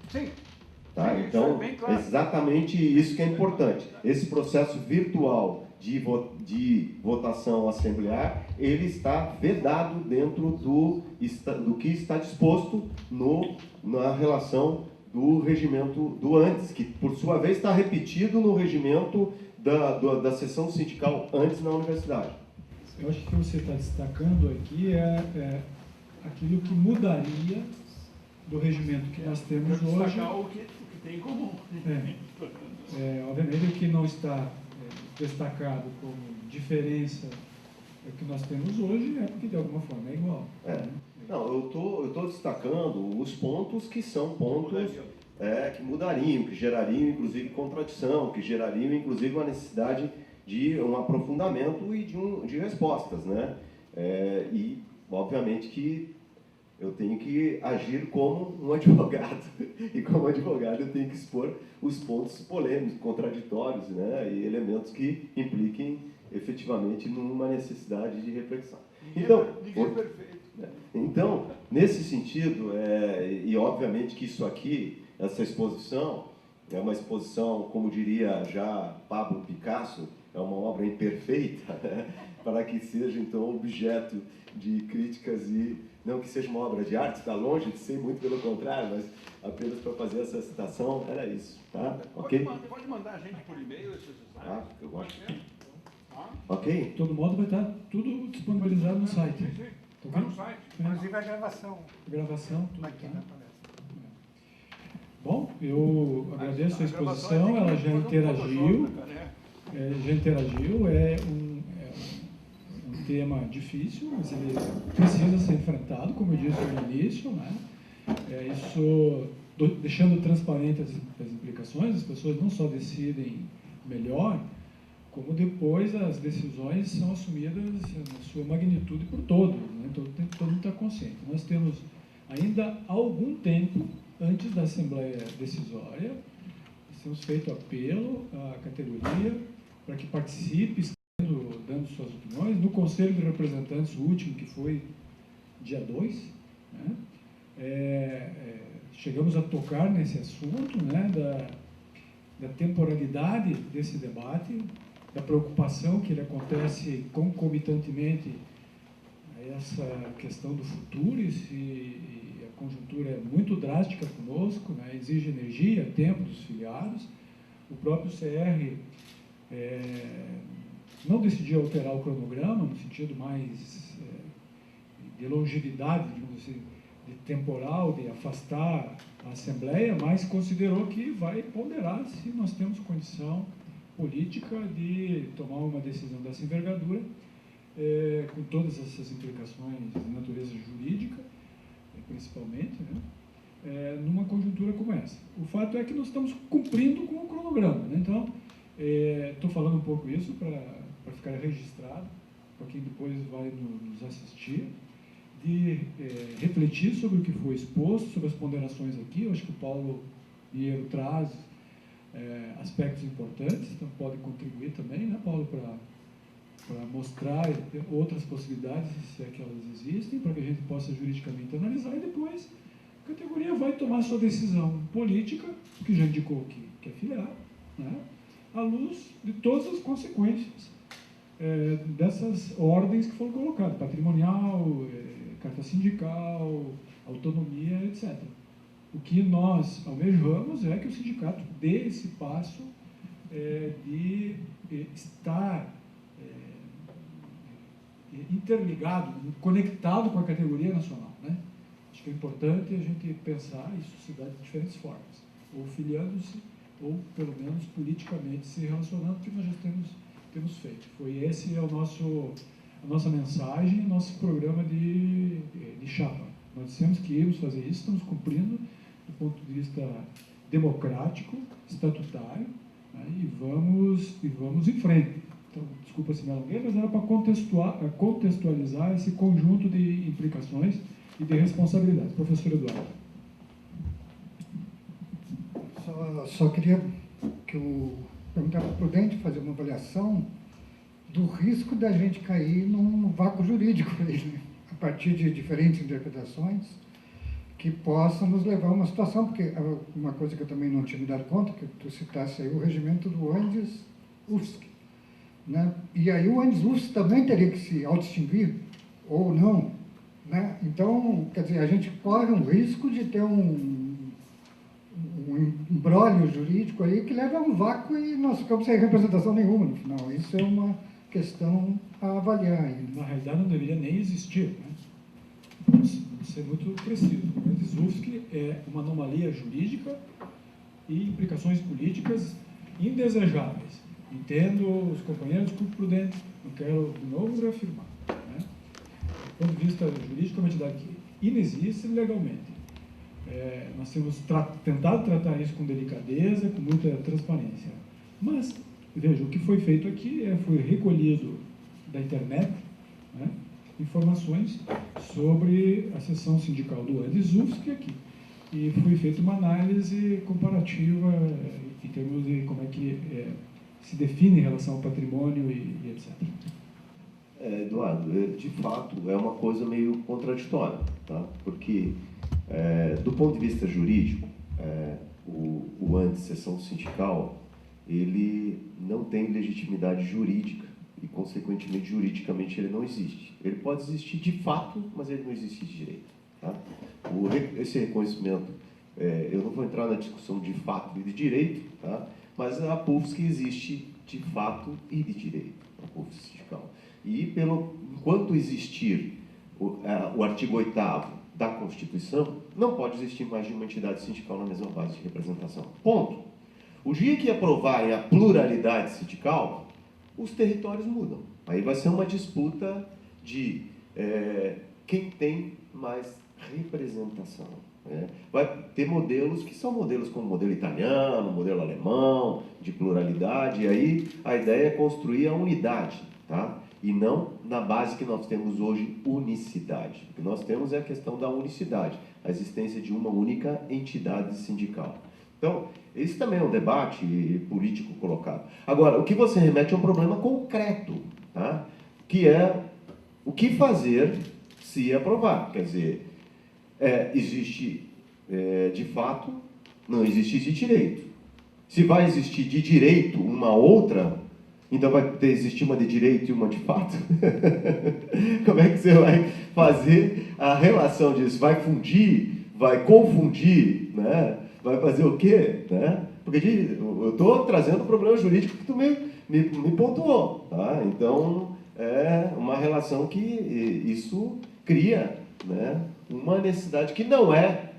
S3: Sim.
S2: Tá?
S3: Sim,
S2: então,
S3: isso é bem claro.
S2: Exatamente isso que é importante. Esse processo virtual de votação assemblear, ele está vedado dentro do que está disposto na relação do regimento do antes, que, por sua vez, está repetido no regimento da sessão sindical antes na universidade.
S1: Eu acho que o que você está destacando aqui é aquilo que mudaria do regimento que nós temos hoje.
S3: Destacar o que tem em comum.
S1: Obviamente, o que não está destacado como diferença do que nós temos hoje é porque, de alguma forma, é igual. Né?
S2: Não, eu tô destacando os pontos que são pontos que mudariam, que gerariam, inclusive, contradição, que gerariam, inclusive, uma necessidade de um aprofundamento e de respostas, né? E, obviamente, que eu tenho que agir como um advogado, e como advogado eu tenho que expor os pontos polêmicos, contraditórios, né? E elementos que impliquem efetivamente numa necessidade de reflexão. Então, nesse sentido, e obviamente que isso aqui, essa exposição, é uma exposição, como diria já Pablo Picasso, é uma obra imperfeita, né? Para que seja, então, objeto de críticas e não que seja uma obra de arte, está longe de ser, muito pelo contrário, mas apenas para fazer essa citação, era isso, tá? Ok?
S3: Pode mandar a gente por e-mail esses slides?
S2: Eu gosto. Ok?
S1: De todo modo, vai estar tudo disponibilizado no site.
S3: Está no site.
S5: Inclusive a gravação.
S1: Tudo
S5: aqui na palestra.
S1: Bom, eu agradeço a exposição, ela já interagiu. É um tema difícil, mas ele precisa ser enfrentado, como eu disse no início, né? Isso, deixando transparente as implicações, as pessoas não só decidem melhor, como depois as decisões são assumidas na sua magnitude por todos, né? Todo mundo está consciente. Nós temos ainda algum tempo antes da Assembleia Decisória, temos feito apelo à categoria para que participe, dando suas opiniões. No Conselho de Representantes, o último, que foi dia 2, né? Chegamos a tocar nesse assunto, né? da temporalidade desse debate, da preocupação que ele acontece concomitantemente a essa questão do futuro, e a conjuntura é muito drástica conosco, né? Exige energia, tempo dos filiados. O próprio CR não decidiu alterar o cronograma, no sentido mais de longevidade, digamos assim, de temporal, de afastar a Assembleia, mas considerou que vai ponderar se nós temos condição política de tomar uma decisão dessa envergadura, com todas essas implicações de natureza jurídica, principalmente, né? Numa conjuntura como essa. O fato é que nós estamos cumprindo com o cronograma, né? Então, estou falando um pouco isso para ficar registrado, para quem depois vai nos assistir, de refletir sobre o que foi exposto, sobre as ponderações aqui. Eu acho que o Paulo Pinheiro traz aspectos importantes, então pode contribuir também, né, Paulo, para para mostrar outras possibilidades, se é que elas existem, para que a gente possa juridicamente analisar e depois a categoria vai tomar sua decisão política, que já indicou que quer filiar, né, à luz de todas as consequências dessas ordens que foram colocadas, patrimonial, carta sindical, autonomia, etc. O que nós almejamos é que o sindicato dê esse passo de estar interligado, conectado com a categoria nacional, né? Acho que é importante a gente pensar isso se dá de diferentes formas, ou filiando-se, ou pelo menos politicamente se relacionando, que nós já temos feito. Esse é a nossa mensagem, nosso programa de chapa. Nós dissemos que íamos fazer isso, estamos cumprindo do ponto de vista democrático, estatutário, né, e vamos em frente. Então, desculpa se me alonguei, mas era para contextualizar esse conjunto de implicações e de responsabilidades. Professor Eduardo.
S5: Só queria perguntar para o Prudente fazer uma avaliação do risco da gente cair num vácuo jurídico aí, né? A partir de diferentes interpretações que possam nos levar a uma situação, porque uma coisa que eu também não tinha me dado conta, que tu citasse aí o regimento do Andes-UFSC, né? E aí o Andes-UFSC também teria que se autoextinguir, ou não, né? Então, quer dizer, a gente corre um risco de ter um imbróglio jurídico aí que leva a um vácuo e nós ficamos sem representação nenhuma no final. Isso é uma questão a avaliar ainda.
S1: Na realidade, não deveria nem existir, né? Vamos ser muito preciso. O Andes-UFSC é uma anomalia jurídica e implicações políticas indesejáveis. Entendo os companheiros por Prudente, não quero de novo reafirmar, né? Do ponto de vista jurídico, é uma entidade que inexiste legalmente. Nós temos tentado tratar isso com delicadeza, com muita transparência. Mas, veja, o que foi feito aqui foi recolhido da internet, né, informações sobre a seção sindical do Andes-UFSC aqui. E foi feita uma análise comparativa em termos de como é que se define em relação ao patrimônio e etc.
S2: Eduardo, de fato, é uma coisa meio contraditória, tá? Porque do ponto de vista jurídico, o anti-seção sindical, ele não tem legitimidade jurídica e, consequentemente, juridicamente ele não existe. Ele pode existir de fato, mas ele não existe de direito. Tá? Esse reconhecimento, eu não vou entrar na discussão de fato e de direito, tá? Mas a PUFSC existe de fato e de direito, a PUFSC sindical. E, enquanto existir o artigo 8º da Constituição, não pode existir mais de uma entidade sindical na mesma base de representação. Ponto. O dia que aprovarem a pluralidade sindical, os territórios mudam. Aí vai ser uma disputa de quem tem mais representação. Né? Vai ter modelos que são modelos como o modelo italiano, o modelo alemão, de pluralidade, e aí a ideia é construir a unidade, tá? E não na base que nós temos hoje, unicidade. O que nós temos é a questão da unicidade, a existência de uma única entidade sindical. Então, esse também é um debate político colocado. Agora, o que você remete é um problema concreto, tá? Que é o que fazer se aprovar. Quer dizer, existe de fato, não existe de direito. Se vai existir de direito uma outra, então vai existir uma de direito e uma de fato? Como é que você vai fazer a relação disso? Vai fundir? Vai confundir? Né? Vai fazer o quê? Né? Porque eu estou trazendo o problema jurídico que tu me pontuou. Tá? Então, é uma relação que isso cria, né, uma necessidade que não é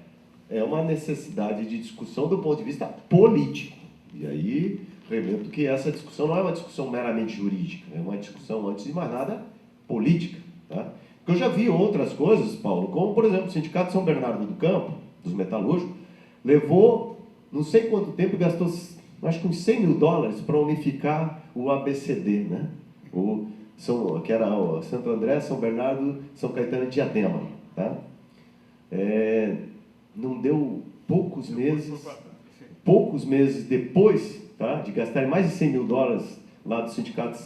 S2: uma necessidade de discussão do ponto de vista político. E aí, remeto que essa discussão não é uma discussão meramente jurídica, é uma discussão, antes de mais nada, política. Tá? Porque eu já vi outras coisas, Paulo, como, por exemplo, o Sindicato São Bernardo do Campo, dos metalúrgicos, levou não sei quanto tempo e gastou, acho que uns $100 mil para unificar o ABCD, né? Que era o Santo André, São Bernardo, São Caetano e Diadema. Tá? Não deu poucos meses depois, tá, de gastar mais de $100 mil lá do Sindicato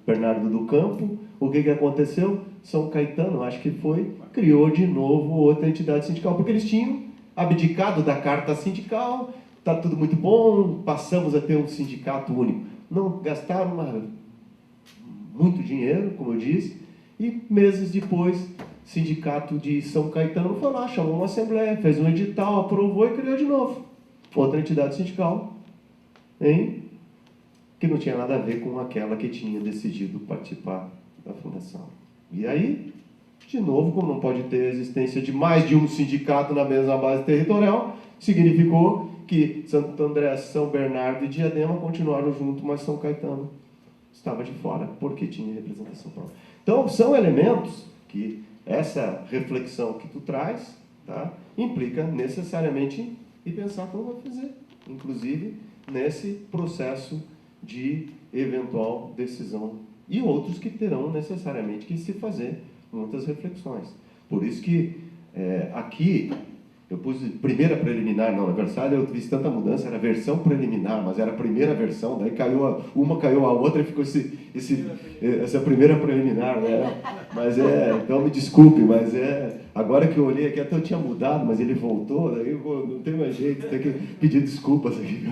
S2: Bernardo do Campo, o que aconteceu? São Caetano, acho que foi, criou de novo outra entidade sindical, porque eles tinham abdicado da carta sindical, está tudo muito bom, passamos a ter um sindicato único. Não gastaram muito dinheiro, como eu disse, e meses depois, sindicato de São Caetano foi lá, chamou uma assembleia, fez um edital, aprovou e criou de novo outra entidade sindical, que não tinha nada a ver com aquela que tinha decidido participar da fundação. E aí, de novo, como não pode ter a existência de mais de um sindicato na mesma base territorial, significou que Santo André, São Bernardo e Diadema continuaram juntos, mas São Caetano estava de fora, porque tinha representação própria. Então, são elementos que essa reflexão que tu traz, tá, implica necessariamente em pensar como vai fazer, inclusive nesse processo de eventual decisão, e outros que terão necessariamente que se fazer muitas reflexões. Por isso que aqui eu pus primeira preliminar, não, na verdade eu fiz tanta mudança, era versão preliminar, mas era a primeira versão, daí caiu uma, caiu a outra e ficou essa primeira preliminar, né? Mas então me desculpe, mas agora que eu olhei aqui, até eu tinha mudado, mas ele voltou, daí não tem mais jeito, tem que pedir desculpas aqui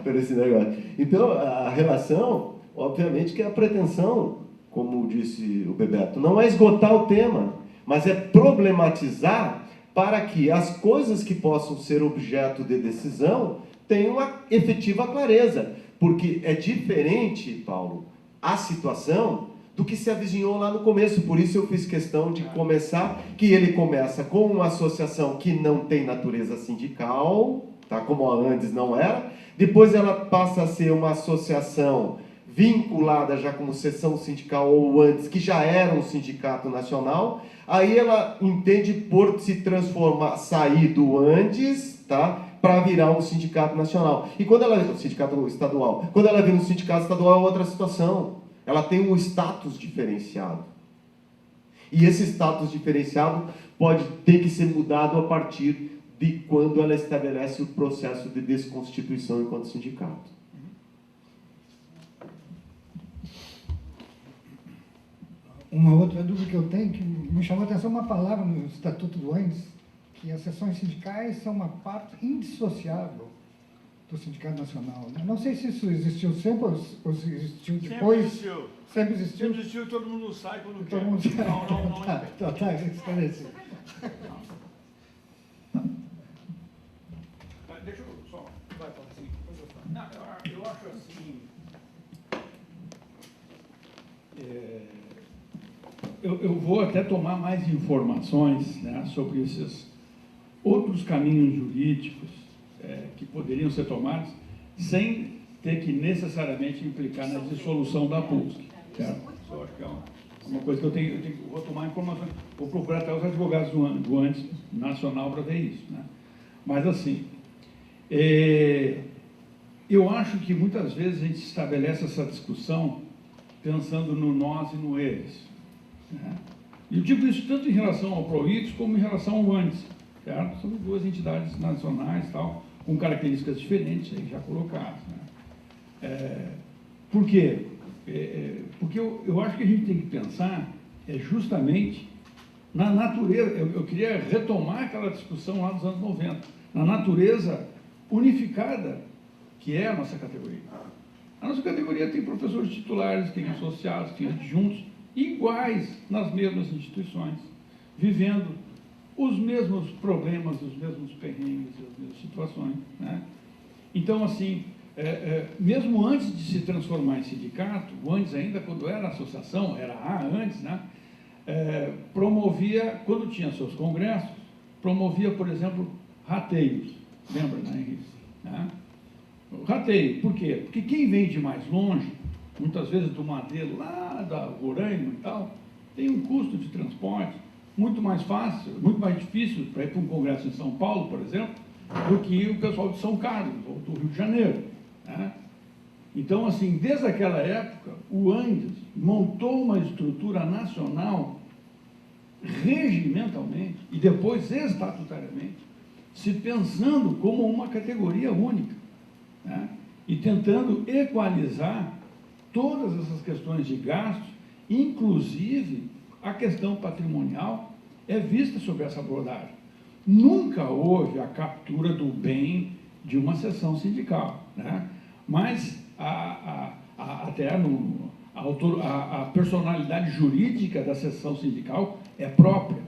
S2: por esse negócio. Então, a relação, obviamente que a pretensão, como disse o Bebeto, não é esgotar o tema, mas é problematizar para que as coisas que possam ser objeto de decisão tenham uma efetiva clareza. Porque é diferente, Paulo, a situação do que se avizinhou lá no começo. Por isso eu fiz questão de começar, que ele começa com uma associação que não tem natureza sindical, tá? Como a Andes não era. Depois ela passa a ser uma associação vinculada já como seção sindical ou antes, que já era um sindicato nacional. Aí ela entende por se transformar, sair do antes, tá, para virar um sindicato nacional. E quando ela, sindicato estadual, quando ela vira um sindicato estadual é outra situação. Ela tem um status diferenciado. E esse status diferenciado pode ter que ser mudado a partir de quando ela estabelece o processo de desconstituição enquanto sindicato.
S5: Uma outra dúvida que eu tenho, que me chamou a atenção uma palavra no Estatuto do ANDES, que as seções sindicais são uma parte indissociável do Sindicato Nacional. Não sei se isso existiu sempre ou se existiu depois. Sempre existiu.
S3: Sempre existiu e todo mundo sai quando
S5: todo
S3: quer.
S5: Mundo sai.
S3: Não.
S5: Tá, esclarecido.
S3: Deixa eu só... Vai falar assim. Não, eu acho assim... Eu vou até tomar mais informações, né, sobre esses outros caminhos jurídicos que poderiam ser tomados sem ter que necessariamente implicar na dissolução da PUSC. Certo? Eu acho que é uma coisa que eu vou tomar informações. Vou procurar até os advogados do ANDES nacional para ver isso. Né? Mas, assim, eu acho que muitas vezes a gente estabelece essa discussão pensando no nós e no eles. Né? E eu digo isso tanto em relação ao PROIX como em relação ao ANDES. Certo? São duas entidades nacionais, tal, com características diferentes aí já colocadas. Né? Por quê? Porque eu acho que a gente tem que pensar justamente na natureza. Eu queria retomar aquela discussão lá dos anos 90, na natureza unificada que é a nossa categoria. A nossa categoria tem professores titulares, tem associados, tem adjuntos, iguais nas mesmas instituições, vivendo os mesmos problemas, os mesmos perrengues, as mesmas situações. Né? Então, assim, mesmo antes de se transformar em sindicato, o ANDES ainda, quando era associação, era a ANDES, né? Promovia, quando tinha seus congressos, promovia, por exemplo, rateios. Lembra, né, Henrique? Né? Rateio, por quê? Porque quem vem de mais longe, muitas vezes do Madeiro, lá da Roraima e tal, tem um custo de transporte muito mais fácil, muito mais difícil para ir para um congresso em São Paulo, por exemplo, do que o pessoal de São Carlos ou do Rio de Janeiro. Né? Então, assim, desde aquela época, o ANDES montou uma estrutura nacional regimentalmente e depois estatutariamente, se pensando como uma categoria única, né? E tentando equalizar todas essas questões de gastos, inclusive a questão patrimonial, é vista sob essa abordagem. Nunca houve a captura do bem de uma seção sindical, né? Mas até a personalidade jurídica da seção sindical é própria,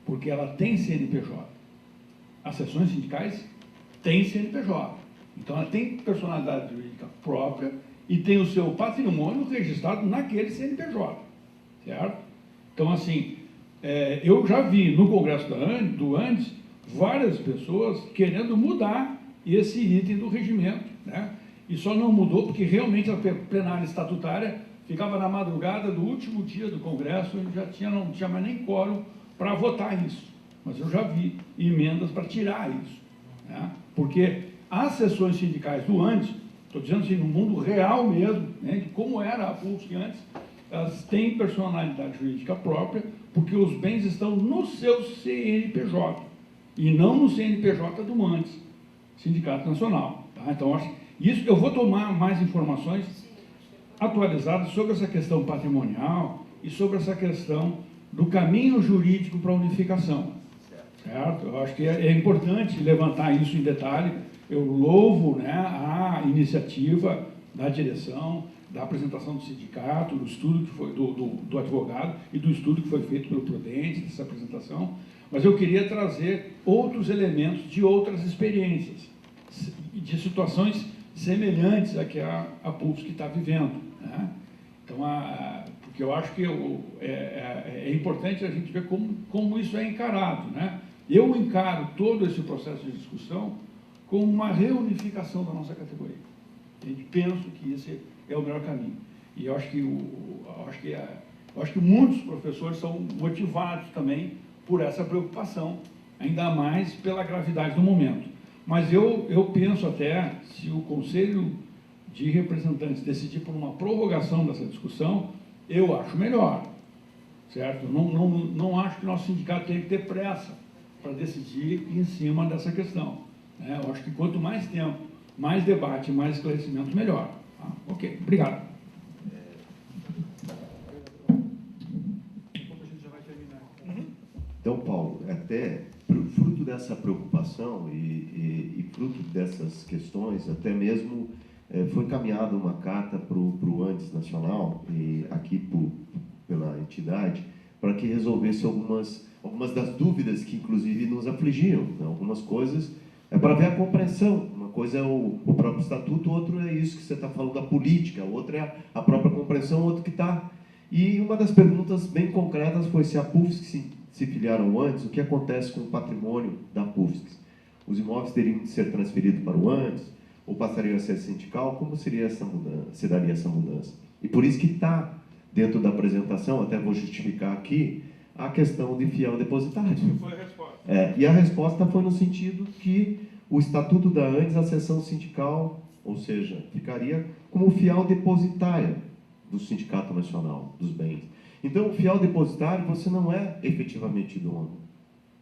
S3: porque ela tem CNPJ. As seções sindicais têm CNPJ. Então, ela tem personalidade jurídica própria e tem o seu patrimônio registrado naquele CNPJ, certo? Então, assim, eu já vi no Congresso do Andes várias pessoas querendo mudar esse item do regimento, né? E só não mudou porque realmente a plenária estatutária ficava na madrugada do último dia do Congresso e não tinha mais nem quórum para votar isso. Mas eu já vi emendas para tirar isso, né? Porque as sessões sindicais do Andes, estou dizendo assim, no mundo real mesmo, né, de como era a PUFSC antes, elas têm personalidade jurídica própria, porque os bens estão no seu CNPJ, e não no CNPJ do Andes, Sindicato Nacional. Tá? Então, isso, eu vou tomar mais informações atualizadas sobre essa questão patrimonial e sobre essa questão do caminho jurídico para a unificação. Certo? Eu acho que é importante levantar isso em detalhe. Eu louvo, né, a iniciativa da direção, da apresentação do sindicato, do estudo que foi do advogado e do estudo que foi feito pelo Prudente, dessa apresentação, mas eu queria trazer outros elementos de outras experiências, de situações semelhantes a que a PUFSC está vivendo, né? Então, porque eu acho que é importante a gente ver como isso é encarado, né? Eu encaro todo esse processo de discussão como uma reunificação da nossa categoria. A gente pensa que esse é o melhor caminho. E eu acho que muitos professores são motivados também por essa preocupação, ainda mais pela gravidade do momento. Mas eu penso até, se o Conselho de Representantes decidir por uma prorrogação dessa discussão, eu acho melhor, certo? Não acho que o nosso sindicato tenha que ter pressa para decidir em cima dessa questão, né? Eu acho que quanto mais tempo, mais debate, mais esclarecimento, melhor. Tá? Ok, obrigado.
S2: Então, Paulo, até fruto dessa preocupação e fruto dessas questões, até mesmo foi encaminhada uma carta para o Andes Nacional, aqui pela entidade, para que resolvesse algumas das dúvidas que, inclusive, nos afligiam, né? Algumas coisas para ver a compreensão. Uma coisa é o próprio estatuto, outro é isso que você está falando da política, outra é a própria compreensão, outro que está... E uma das perguntas bem concretas foi se a PUFSC se filiaram antes, o que acontece com o patrimônio da PUFSC? Os imóveis teriam de ser transferidos para o antes, ou passariam a ser sindical? Como seria essa mudança, se daria essa mudança? E por isso que está dentro da apresentação, até vou justificar aqui, a questão de fiel depositário.
S3: Foi a resposta.
S2: E a resposta foi no sentido que o Estatuto da Andes, a seção sindical, ou seja, ficaria como fiel depositária do Sindicato Nacional dos Bens. Então, o fiel depositário, você não é efetivamente dono.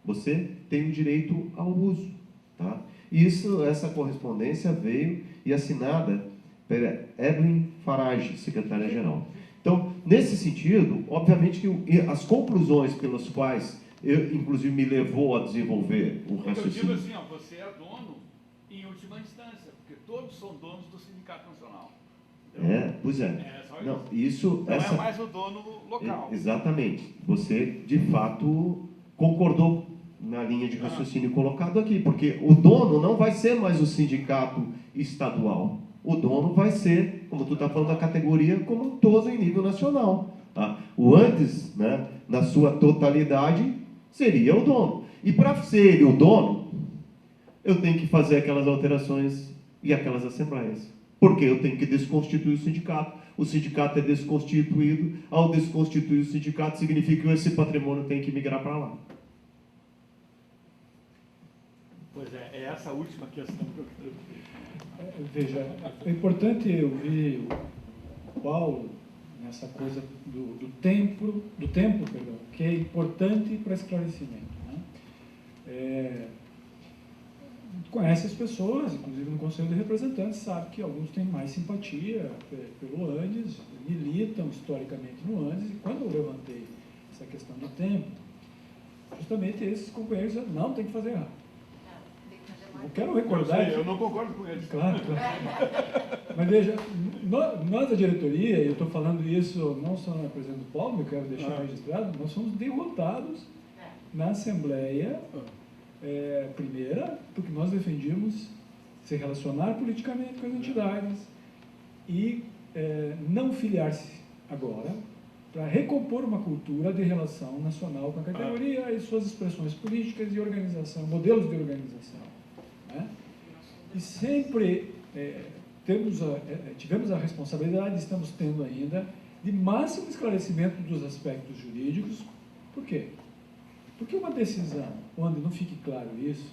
S2: Você tem o direito ao uso. Tá? E essa correspondência veio e assinada pela Evelyn Farage, secretária-geral. Então, nesse sentido, obviamente que as conclusões pelas quais eu, inclusive, me levou a desenvolver o raciocínio...
S3: Eu digo assim, você é dono em última instância, porque todos são donos do Sindicato Nacional.
S2: Pois é. Não, isso
S3: não é mais o dono local.
S2: Exatamente. Você, de fato, concordou na linha de raciocínio colocado aqui, porque o dono não vai ser mais o sindicato estadual. O dono vai ser, como tu está falando, da categoria como um todo em nível nacional. Tá? O antes, né, na sua totalidade, seria o dono. E para ser ele o dono, eu tenho que fazer aquelas alterações e aquelas assembleias. Porque eu tenho que desconstituir o sindicato é desconstituído, ao desconstituir o sindicato significa que esse patrimônio tem que migrar para lá.
S3: Pois é essa última questão que eu quero ver.
S1: Veja, é importante ouvir o Paulo nessa coisa do tempo, que é importante para esclarecimento, né? conhece as pessoas, inclusive no Conselho de Representantes, sabe que alguns têm mais simpatia pelo Andes, militam historicamente no Andes, e quando eu levantei essa questão do tempo, justamente esses companheiros disseram, não, tem que fazer errado. Eu quero recordar...
S3: Eu não concordo com eles.
S1: Claro, claro. Mas veja, nós da diretoria, e eu estou falando isso não só na presença do Paulo, eu quero deixar registrado, nós fomos derrotados na Assembleia, primeira, porque nós defendíamos se relacionar politicamente com as entidades e não filiar-se agora, para recompor uma cultura de relação nacional com a categoria e suas expressões políticas e organização, modelos de organização. Né? E sempre tivemos a responsabilidade, estamos tendo ainda, de máximo esclarecimento dos aspectos jurídicos. Por quê? Porque uma decisão onde não fique claro isso,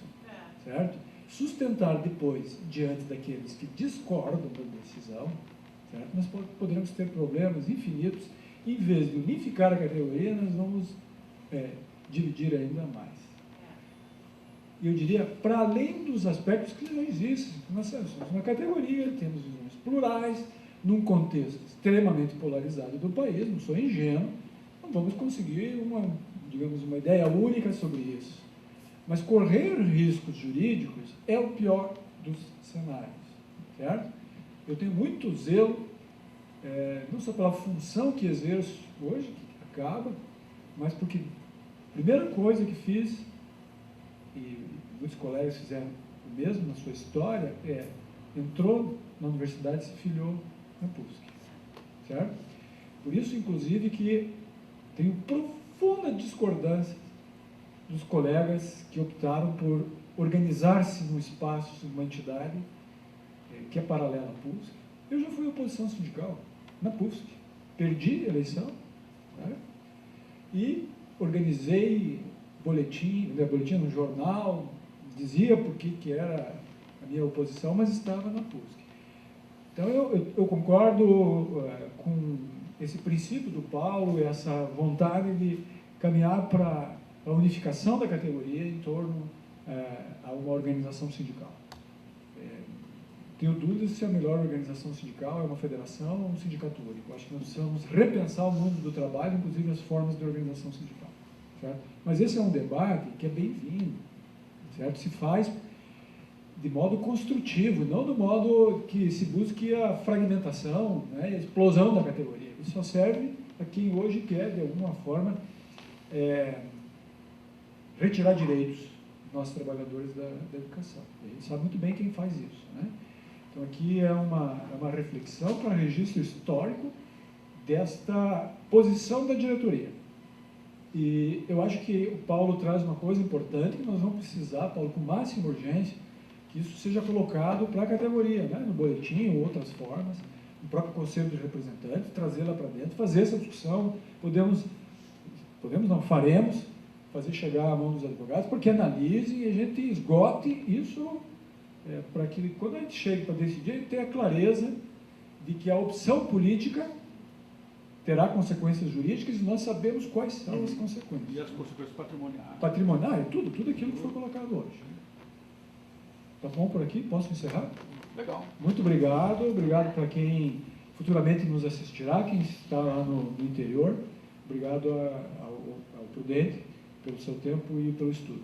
S1: certo? Sustentar depois, diante daqueles que discordam da decisão, certo? Nós poderemos ter problemas infinitos. Em vez de unificar a categoria, nós vamos dividir ainda mais. E eu diria, para além dos aspectos que já existem, nós somos uma categoria, temos visões plurais, num contexto extremamente polarizado do país, não sou ingênuo, não vamos conseguir uma ideia única sobre isso. Mas correr riscos jurídicos é o pior dos cenários, certo? Eu tenho muito zelo, não só pela função que exerço hoje, que acaba, mas porque a primeira coisa que fiz, e muitos colegas fizeram o mesmo na sua história, entrou na universidade e se filiou na PUSC, certo? Por isso, inclusive, que tenho profunda discordância dos colegas que optaram por organizar-se num espaço, numa entidade que é paralela à PUSC. Eu já fui oposição sindical na PUSC, perdi a eleição, né? E organizei boletim no jornal, dizia por que era a minha oposição, mas estava na PUSC. Então eu concordo com esse princípio do Paulo, essa vontade de caminhar para a unificação da categoria em torno a uma organização sindical. Tenho dúvidas se a melhor organização sindical é uma federação ou um sindicato único. Acho que nós precisamos repensar o mundo do trabalho, inclusive as formas de organização sindical. Certo? Mas esse é um debate que é bem-vindo, certo? Se faz de modo construtivo, não do modo que se busque a fragmentação, né, a explosão da categoria. Isso só serve a quem hoje quer, de alguma forma, retirar direitos dos nossos trabalhadores da educação. E a gente sabe muito bem quem faz isso, né? Então, aqui é uma reflexão para registro histórico desta posição da diretoria. E eu acho que o Paulo traz uma coisa importante, que nós vamos precisar, Paulo, com máxima urgência, que isso seja colocado para a categoria, né? No boletim ou outras formas, no próprio Conselho dos Representantes, trazê-la para dentro, fazer essa discussão, faremos, fazer chegar à mão dos advogados, porque analisem e a gente esgote isso, para que quando a gente chegue para decidir, a gente tenha a clareza de que a opção política terá consequências jurídicas e nós sabemos quais são as consequências.
S3: E as consequências patrimoniais.
S1: Patrimoniais, tudo aquilo que foi colocado hoje. Tá bom por aqui? Posso encerrar?
S3: Legal.
S1: Muito obrigado. Obrigado para quem futuramente nos assistirá, quem está lá no interior. Obrigado ao Prudente pelo seu tempo e pelo estudo.